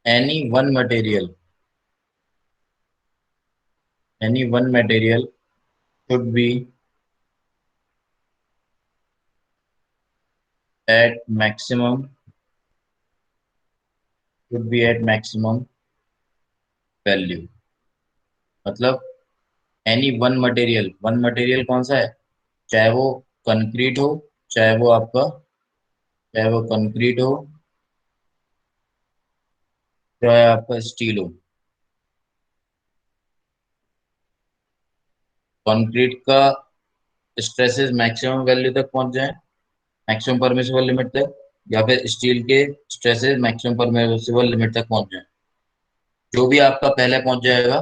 any one material, any one material should be at maximum, should be at maximum value। मतलब any one material, one material कौन सा है? चाहे वो कंक्रीट हो, चाहे वो आपका, चाहे वो कंक्रीट हो, चाहे आपका स्टील हो। कंक्रीट का स्ट्रेसेस मैक्सिमम वैल्यू तक पहुंच जाए, मैक्सिमम परमिसिबल लिमिट तक, या फिर स्टील के स्ट्रेसेस मैक्सिमम परमिसिबल लिमिट तक पहुंच जाए। जो भी आपका पहले पहुंच जाएगा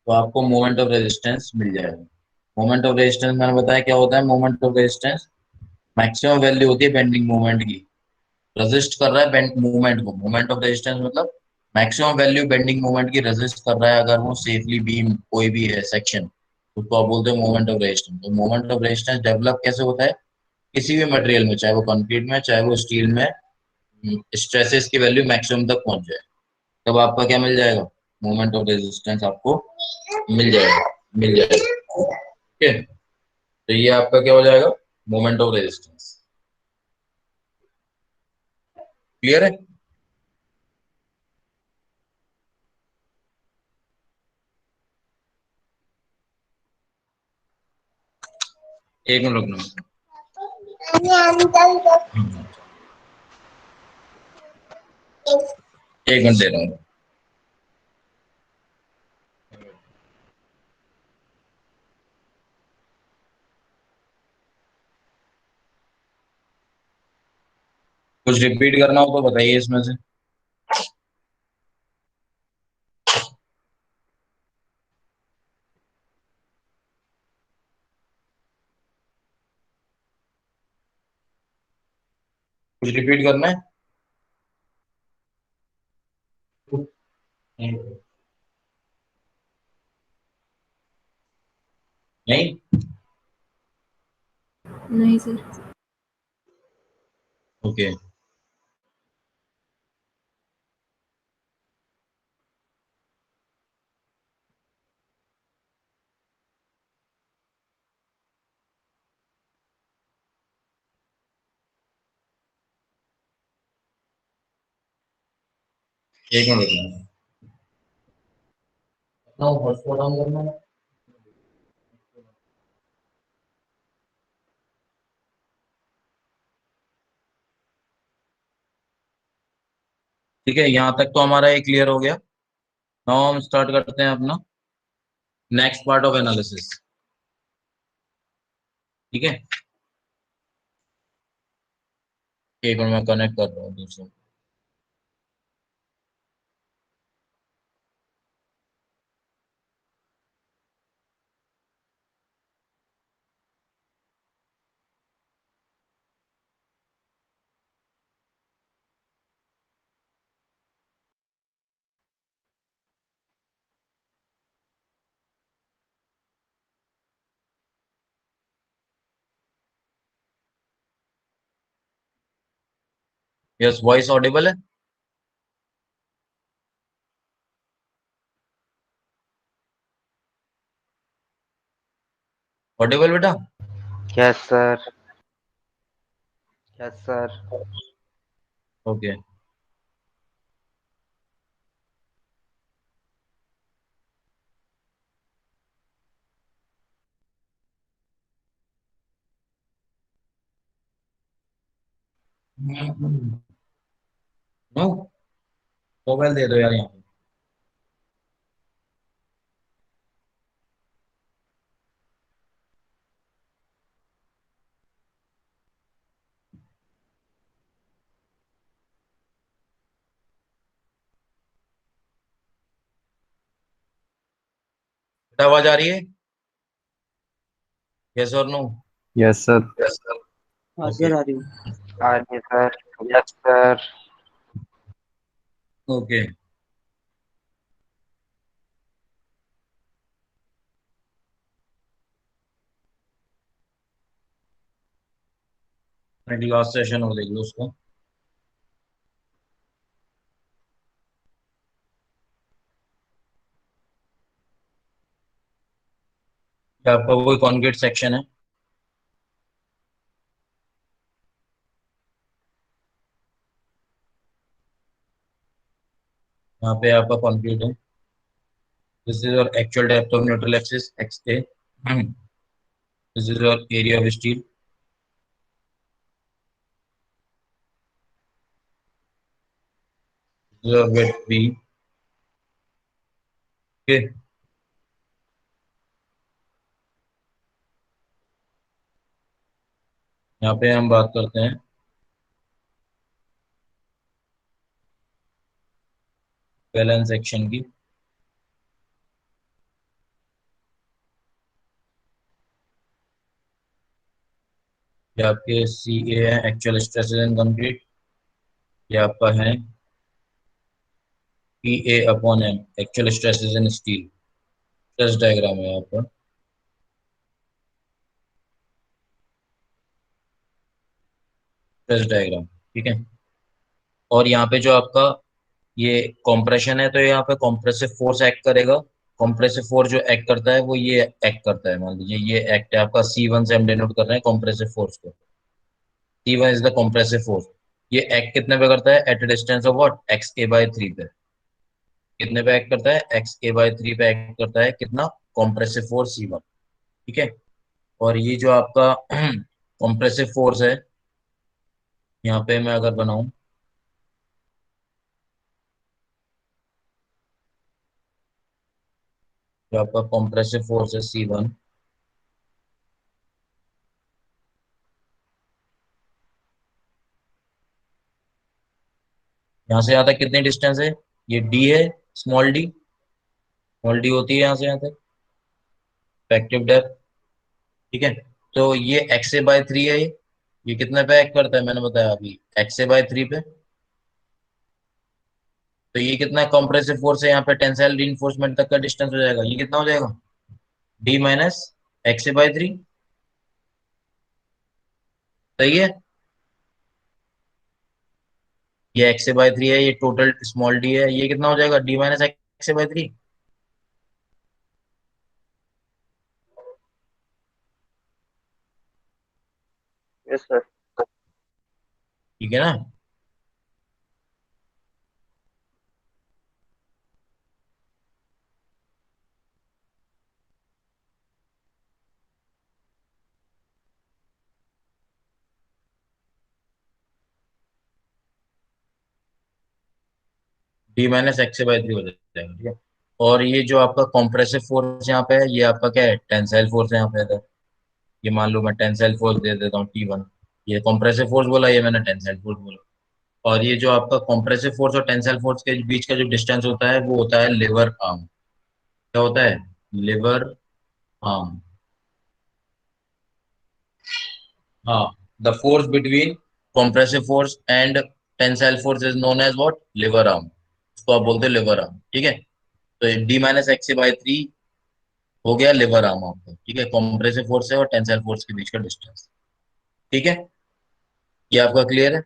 तो आपको मोमेंट ऑफ रेजिस्टेंस मिल जाएगा। मोमेंट ऑफ रेजिस्टेंस मैंने बताया क्या होता है। Moment of resistance maximum value होती है बेंडिंग मोमेंट की, रेजिस्ट कर रहा है बेंड मूवमेंट को। मोमेंट ऑफ रेजिस्टेंस मतलब मैक्सिमम वैल्यू बेंडिंग मोमेंट की रेजिस्ट कर रहा है, अगर वो सेफली बीम कोई भी है सेक्शन, उसको आप बोलते हैं मोमेंट ऑफ रेजिस्टेंस। तो मोमेंट ऑफ रेजिस्टेंस डेवलप कैसे होता है? किसी भी मटेरियल में, चाहे वो कंक्रीट में, चाहे वो स्टील में, स्ट्रेसेस की वैल्यू मैक्सिमम तक पहुंच जाए, तब आपका क्या मिल जाएगा? मोमेंट ऑफ रेजिस्टेंस आपको मिल जाएगा, मिल जाएगा। ठीक है, तो ये आपका क्या हो जाएगा? Moment of resistance. क्लियर है? एक मिनट रुकना, एक मिनट दे रहा हूँ। कुछ रिपीट करना हो तो बताइए इसमें से। कुछ रिपीट करना है? नहीं? नहीं सर। ओके। एक मिनट रुकना, अपना हॉटस्पॉट ऑन करना है। ठीक है, यहाँ तक तो हमारा ये क्लियर हो गया। नाउ हम स्टार्ट करते हैं अपना नेक्स्ट पार्ट ऑफ एनालिसिस। ठीक है, एक मिनट मैं कनेक्ट कर रहा हूँ दूसरा। यस, वॉइस ऑडिबल है? ऑडिबल बेटा? Yes sir. Yes sir. Okay. No, mobile दे दो यार यहाँ पे। बेटा आवाज आ रही है? यस और नो? Yes sir. हाँ ओके। सर आ रही हूँ। आ रही है sir. Yes sir. Okay, last session हो देख लो उसको। क्या आपका कोई कॉन्क्रीट सेक्शन है? यहाँ पे आपका कॉन्क्रीट है। This is your actual depth of neutral axis X A. This is your area of steel. This is your weight B. Okay, यहाँ पे हम बात करते हैं बैलेंस सेक्शन की। ये आपके सी ए है, एक्चुअल स्ट्रेसेस इन कंक्रीट। ये आपका है P A upon M, actual stresses in steel. Stress diagram है आपका। स्ट्रेस डायग्राम, ठीक है। और यहाँ पे जो आपका ये कॉम्प्रेशन है, तो यहाँ पे कॉम्प्रेसिव फोर्स एक्ट करेगा। कॉम्प्रेसिव फोर्स जो एक्ट करता है वो ये एक्ट करता है, मान लीजिए ये एक्ट है आपका C1 से हम डिनोट कर रहे हैं कॉम्प्रेसिव फोर्स को। C1 is the compressive force. ये एक्ट कितने पे करता है? At distance of what? XA/3 पे। कितने पे एक्ट करता है? XA/3 पे एक्ट करता है कितना? Compressive force C1। ठीक है। और ये जो आपका कॉम्प्रेसिव फोर्स है, यहाँ पे मैं अगर बनाऊं, जो आपका कॉम्प्रेसिव फोर्स है C1, यहाँ से यहाँ तक कितनी डिस्टेंस है? ये D है, स्मॉल डी। स्मॉल डी होती है यहाँ से यहाँ तक इफेक्टिव डेप्थ। ठीक है। तो ये XA/3 है। ये कितने पे एक्ट करता है? मैंने बताया अभी XA/3 पे। तो ये कितना कॉम्प्रेसिव फोर्स है यहाँ पे? टेंसाइल रीइंफोर्समेंट तक का डिस्टेंस हो जाएगा। ये कितना हो जाएगा? D - XA/3। सही है। ये XA/3 है, ये टोटल स्मॉल डी है। ये कितना हो जाएगा? D - XA/3। Yes sir. ठीक है ना? डी माइनस एक्स बाई 3 हो जाएगा, ठीक है। और ये जो आपका कॉम्प्रेसिव फोर्स यहाँ पे है, ये आपका क्या है, टेंसाइल फोर्स है यहाँ पे इधर। ये मान लो मैं टेंसाइल फोर्स दे देता हूँ T1, ये कॉम्प्रेसिव फोर्स बोला, ये मैंने टेंसाइल फोर्स बोला। और ये जो आपका कॉम्प्रेसिव फोर्स और टेंसाइल फोर्स के बीच का जो डिस्टेंस होता है वो होता है लिवर आर्म। क्या होता है? Lever arm. हाँ, the force between compressive force and tensile force is known as what? Lever arm. उसको आप बोलते हैं लिवर आर्म, ठीक है। तो डी माइनस एक्स बाई 3 हो गया लिवर आर्म आपका, ठीक है। कॉम्प्रेसिव फोर्स है और टेंसाइल फोर्स के बीच का डिस्टेंस, ठीक है। ये आपका क्लियर है?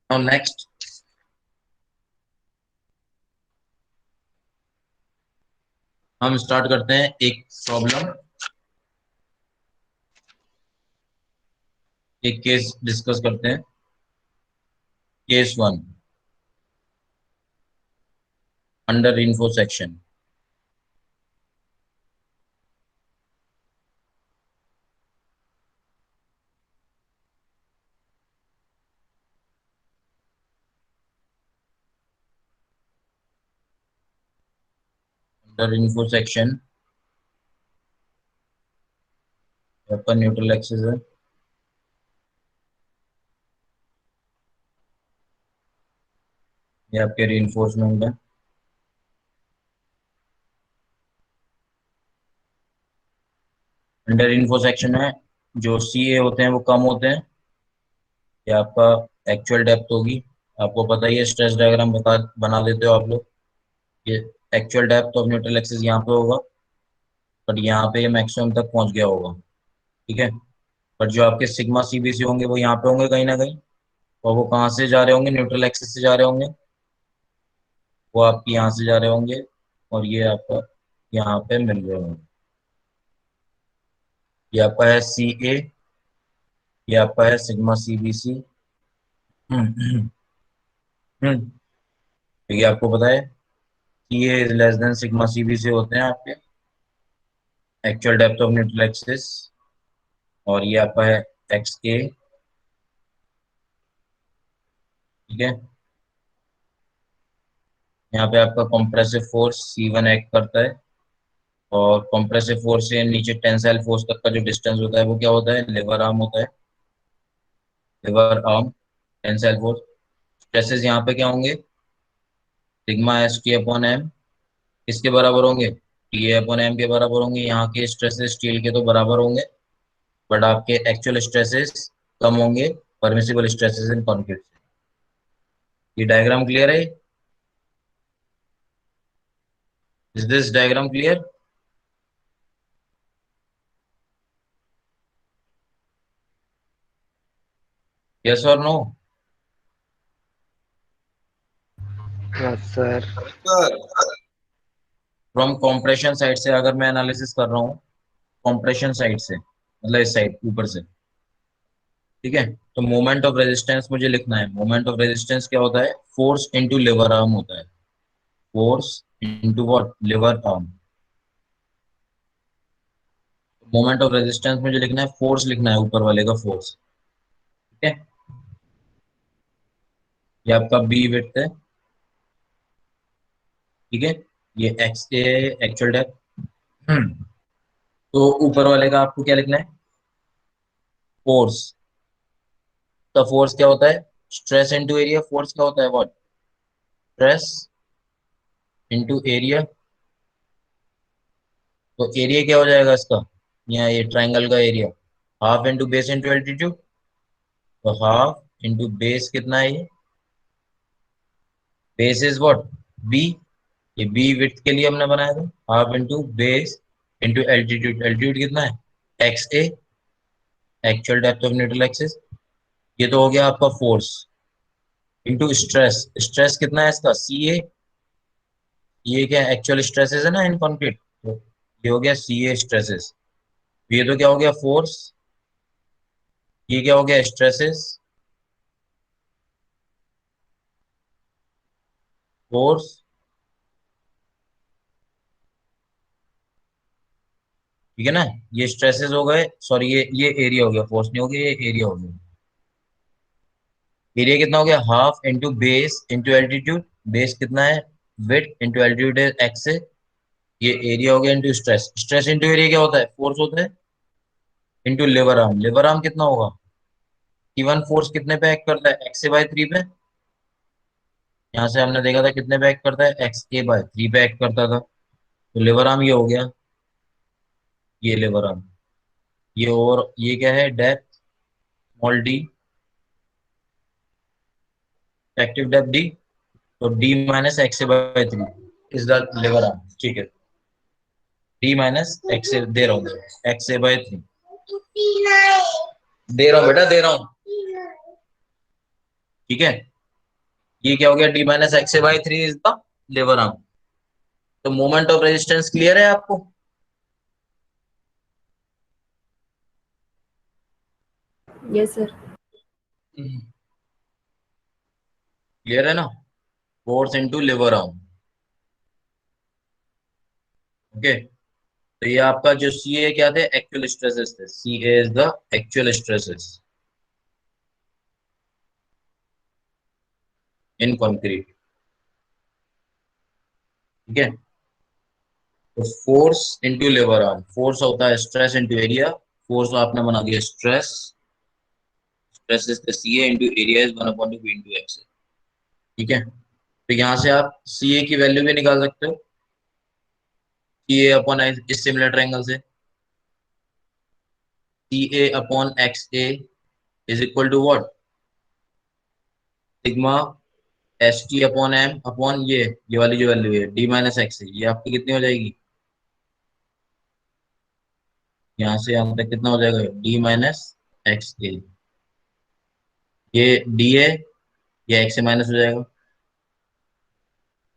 नाउ नेक्स्ट हम स्टार्ट करते हैं एक प्रॉब्लम, एक केस डिस्कस करते हैं। Case 1, under info section. Under info section आपका न्यूट्रल एक्सिस है, ये आपके रीइंफोर्समेंट है। अंडर इन्फो सेक्शन है, जो सी ए होते हैं वो कम होते हैं, ये आपका एक्चुअल डेप्थ होगी। आपको पता ही है, स्ट्रेस डायग्राम बना लेते हो आप लोग। ये actual depth of neutral axis यहाँ पे होगा, बट यहाँ पे ये मैक्सिमम तक पहुंच गया होगा, ठीक है। बट जो आपके सिग्मा सीबीसी होंगे वो यहाँ पे होंगे कहीं ना कहीं, और वो कहाँ से जा रहे होंगे? न्यूट्रल एक्सिस से जा रहे होंगे। वो आपके यहाँ से जा रहे होंगे, और ये आपका यहाँ पे मिल रहे होंगे। ये आपका है सी ए, ये आपका है सिग्मा सीबीसी। तो ये आपको पता है C A is less than sigma CBC होते हैं आपके actual depth of neutral axis. और ये आपका है एक्स के, ठीक है। यहाँ पे आपका कंप्रेसिव फोर्स C1 एक्ट करता है, और कंप्रेसिव फोर्स से नीचे टेंसाइल फोर्स तक का जो डिस्टेंस होता है वो क्या होता है? लिवर आर्म होता है। Lever arm, tensile force. Stresses यहाँ पे क्या होंगे? Sigma S T upon M, किसके बराबर होंगे? टी ए अपॉन एम के बराबर होंगे। यहाँ के स्ट्रेसेस स्टील के तो बराबर होंगे, बट आपके एक्चुअल स्ट्रेसेस कम होंगे, परमिसिबल स्ट्रेसेस इन कंक्रीट। ये डायग्राम क्लियर है? Is this diagram clear? Yes और no? yes sir, from compression side से अगर मैं एनालिसिस कर रहा हूँ, कॉम्प्रेशन साइड से मतलब इस साइड ऊपर से, ठीक है। तो मोमेंट ऑफ रेजिस्टेंस मुझे लिखना है। मोमेंट ऑफ रेजिस्टेंस क्या होता है? फोर्स इनटू लिवर आर्म होता है। Force into what? Lever arm. Moment of resistance मुझे लिखना है, फोर्स लिखना है, ऊपर वाले का फोर्स, ठीक है। ये आपका बी विड्थ है, ठीक है। ये एक्स के एक्चुअल डेप्थ। तो ऊपर वाले का आपको क्या लिखना है? फोर्स। तो फोर्स क्या होता है? Stress into area. फोर्स क्या होता है? व्हाट? Stress into area. तो एरिया क्या हो जाएगा इसका? यहाँ ये ट्राइंगल का area, half into base into altitude. तो हाफ इंटू बेस कितना है ये? Base is what? बी। ये बी विड्थ के लिए हमने बनाया था। Half into base into altitude. Altitude कितना है? X A, actual depth of neutral axis. ये तो हो गया आपका फोर्स इंटू स्ट्रेस। स्ट्रेस कितना है इसका? सी ए। ये क्या एक्चुअल स्ट्रेसेस है ना इन कंक्रीट, तो ये हो गया सी ए स्ट्रेसेस। ये तो क्या हो गया? फोर्स। ये क्या हो गया? स्ट्रेसेस। फोर्स, ठीक है ना। ये स्ट्रेसेस हो गए, सॉरी ये एरिया हो गया, फोर्स नहीं हो गया, ये एरिया हो गया। एरिया कितना हो गया? Half into base into altitude. Base कितना है? विड्थ इंटू एल्टीट्यूड एक्स है, ये एरिया हो गया into stress, stress into area क्या होता है, फोर्स होता है, into lever arm, lever arm कितना होगा, T1 फोर्स कितने पे एक्ट करता है, एक्स ए बाय 3 पे, यहाँ से हमने देखा था कितने पे एक्ट करता है, एक्स ए बाय 3 पे एक्ट करता था, तो लेवर आर्म ये हो गया, ये लेवर आर्म, ये और ये क्या है, depth small D, active depth D, तो D minus X A by 3 is the lever arm, ठीक है, डी माइनस एक्स ए दे रहा हूँ, एक्स ए बाय 3 दे रहा हूँ बेटा, दे रहा हूँ, ठीक है, ये क्या हो गया, D minus X A by 3 is the lever arm. तो मोमेंट ऑफ रेजिस्टेंस क्लियर है आपको, Yes, sir. क्लियर है ना, force into lever arm, okay, तो ये आपका जो सी ए क्या थे, एक्चुअल स्ट्रेसेस थे, C A is the actual stresses in concrete, ठीक है, तो force into lever arm, force होता है स्ट्रेस इनटू एरिया, फोर्स आपने बना दिया stress, stress is the C A into area is 1/2 B into X, ठीक है, तो यहां से आप सी ए की वैल्यू भी निकाल सकते हो, सी ए अपॉन इस सिमिलर ट्रायंगल से, C A upon X A is equal to what, sigma S T upon M upon ये वाली जो वैल्यू है डी माइनस एक्स, ये आपकी कितनी हो जाएगी, यहाँ से यहाँ तक कितना हो जाएगा, डी माइनस एक्स ए, ये डी है, ये एक्स से माइनस हो जाएगा,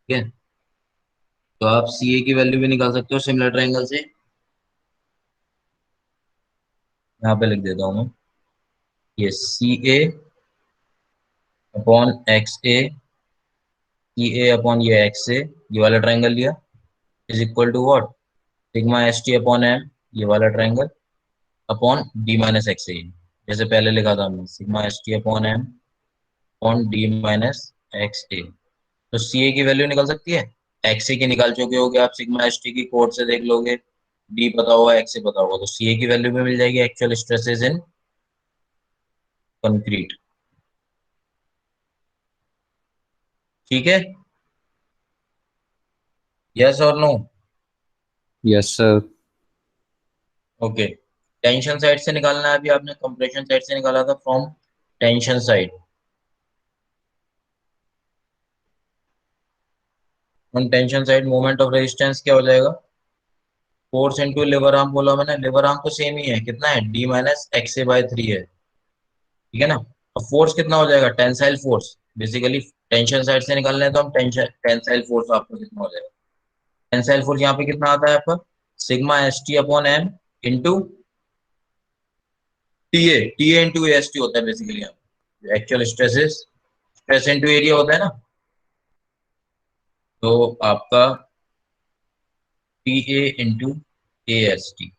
ठीक है, तो आप सी ए की वैल्यू भी निकाल सकते हो सिमिलर ट्रायंगल से, यहाँ पे लिख देता हूँ मैं, ये C A upon X A, C A upon ये एक्स ए, ये वाला ट्रायंगल लिया, is equal to what, sigma S T upon M, ये वाला triangle, upon D minus X A, जैसे पहले लिखा था हमने, sigma S T upon M upon D minus X A, तो सी ए की वैल्यू निकल सकती है, एक्स ए की निकाल चुके होगे आप, सिग्मा एस टी की कोड से देख लोगे, डी पता होगा, एक्स ए पता होगा, तो सी ए की वैल्यू भी मिल जाएगी, एक्चुअल स्ट्रेसेस इन कंक्रीट, ठीक है, यस और no, yes sir. Okay, tension side से निकालना है, अभी आपने कंप्रेशन साइड से निकाला था, from tension side, on tension side moment of resistance क्या हो जाएगा, फोर्स इंटू लेवर आर्म बोला मैंने, लेवर आर्म तो सेम ही है, कितना है, D minus X A by 3 है, ठीक है ना, अब फोर्स कितना हो जाएगा, tensile force, basically tension side से निकालना है तो हम टेंशन टेंसाइल फोर्स आपको कितना हो जाएगा, टेंसाइल फोर्स यहाँ पे कितना आता है आपका, sigma S T upon M into T A into S T होता है बेसिकली, यहाँ actual stresses, stress into area होता है ना, तो आपका T A into A S T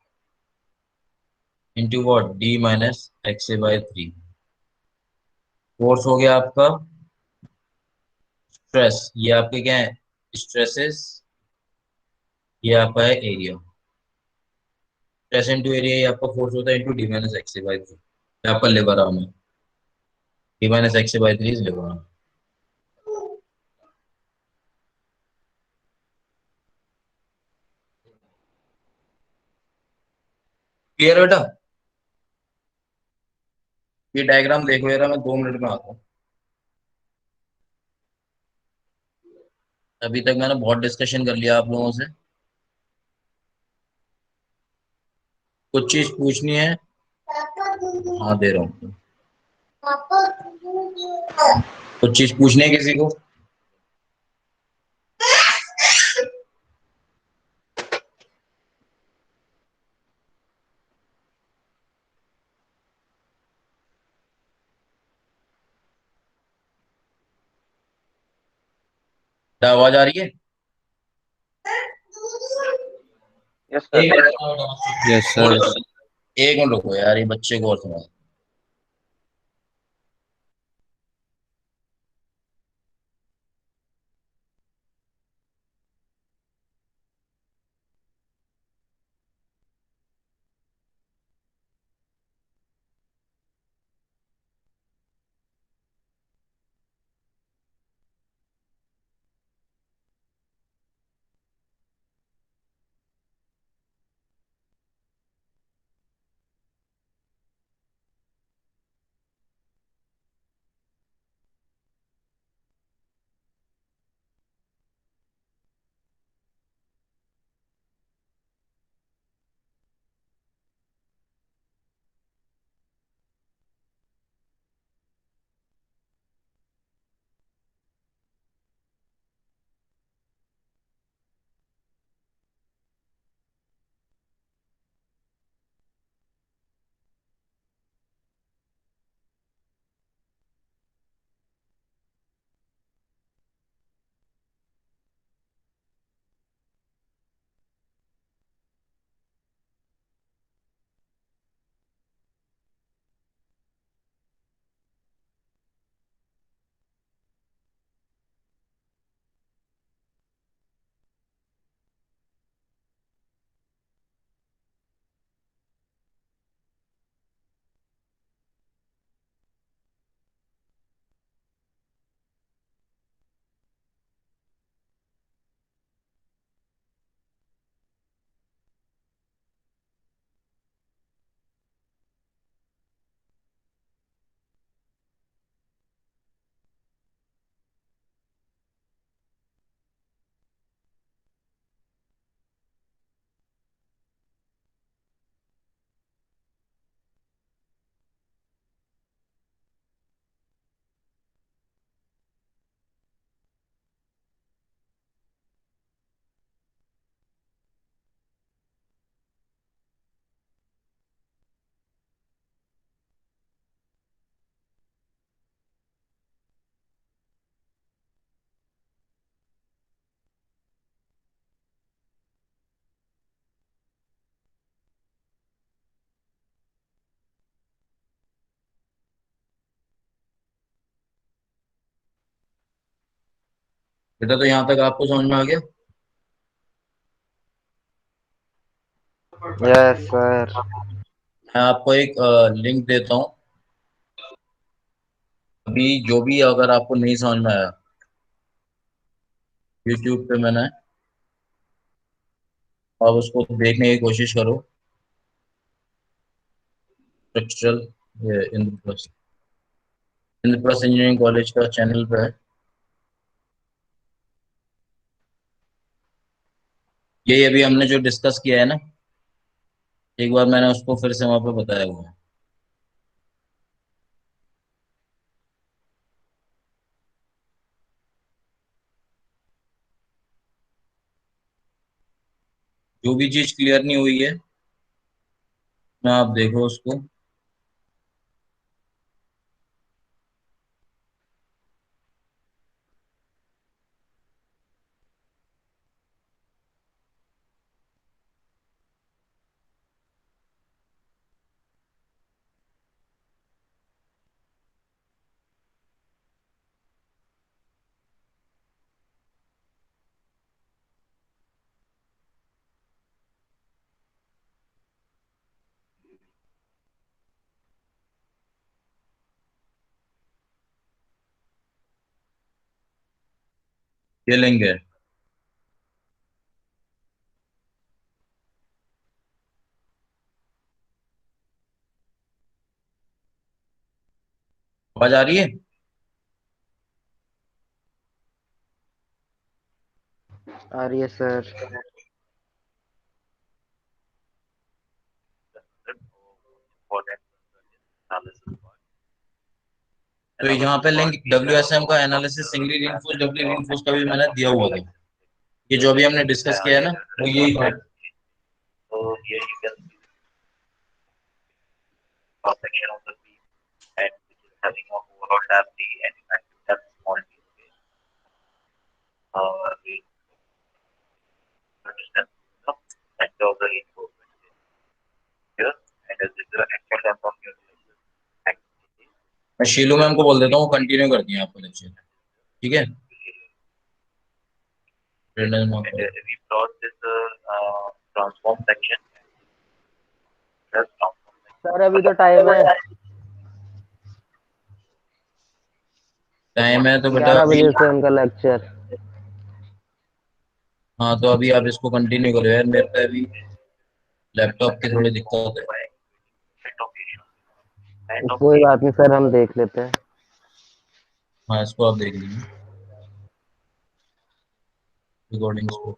into what, D minus X A by 3, force हो गया आपका स्ट्रेस, ये आपके क्या है, स्ट्रेसेस, ये आपका है एरिया, स्ट्रेस इंटू एरिया, ये आपका फोर्स होता है into D minus X by 3, ये आपका लेबर आर्म है, D minus X by 3 is लेबर आर्म, क्लियर बेटा, ये डायग्राम देखो यार, मैं 2 मिनट में आता हूँ, अभी तक मैंने बहुत डिस्कशन कर लिया आप लोगों से, कुछ चीज पूछनी है, हाँ दे रहा हूँ, कुछ चीज पूछनी है किसी को, क्या आवाज आ रही है, यस सर। एक मिनट यस सर। एक मिनट रुको यार, ये बच्चे को और सुना, बेटा तो यहाँ तक आपको समझ में आ गया? Yes sir. मैं आपको एक लिंक देता हूँ। अभी जो भी अगर आपको नहीं समझ में आया, यूट्यूब पे मैंने, आप उसको देखने की कोशिश करो। स्ट्रक्चरल इंद्रप्रस्थ इंजीनियरिंग कॉलेज का चैनल पे है। ये अभी हमने जो डिस्कस किया है ना, एक बार मैंने उसको फिर से वहां पे बताया हुआ है। जो भी चीज क्लियर नहीं हुई है ना, आप देखो उसको। ये लेंगे। आवाज आ रही है? आ रही है सर। तो यहाँ पे लिंक WSM का एनालिसिस सिंगली रीइंफोर्स्ड डबली रीइंफोर्स्ड का भी मैंने दिया हुआ था। ये जो अभी हमने डिस्कस किया है ना, वो यही था। मैं शीलू मैम को बोल देता हूँ, कंटिन्यू कर दिया आपको लेक्चर। ठीक है। सर अभी तो टाइम है टाइम है तो बेटा 11 अभी। बजे से उनका लेक्चर। हाँ तो अभी आप इसको कंटिन्यू करो यार, मेरे पे अभी लैपटॉप की थोड़ी दिक्कत है। कोई बात नहीं सर, हम देख लेते हैं। हाँ इसको आप देख लीजिए, रिकॉर्डिंग्स को।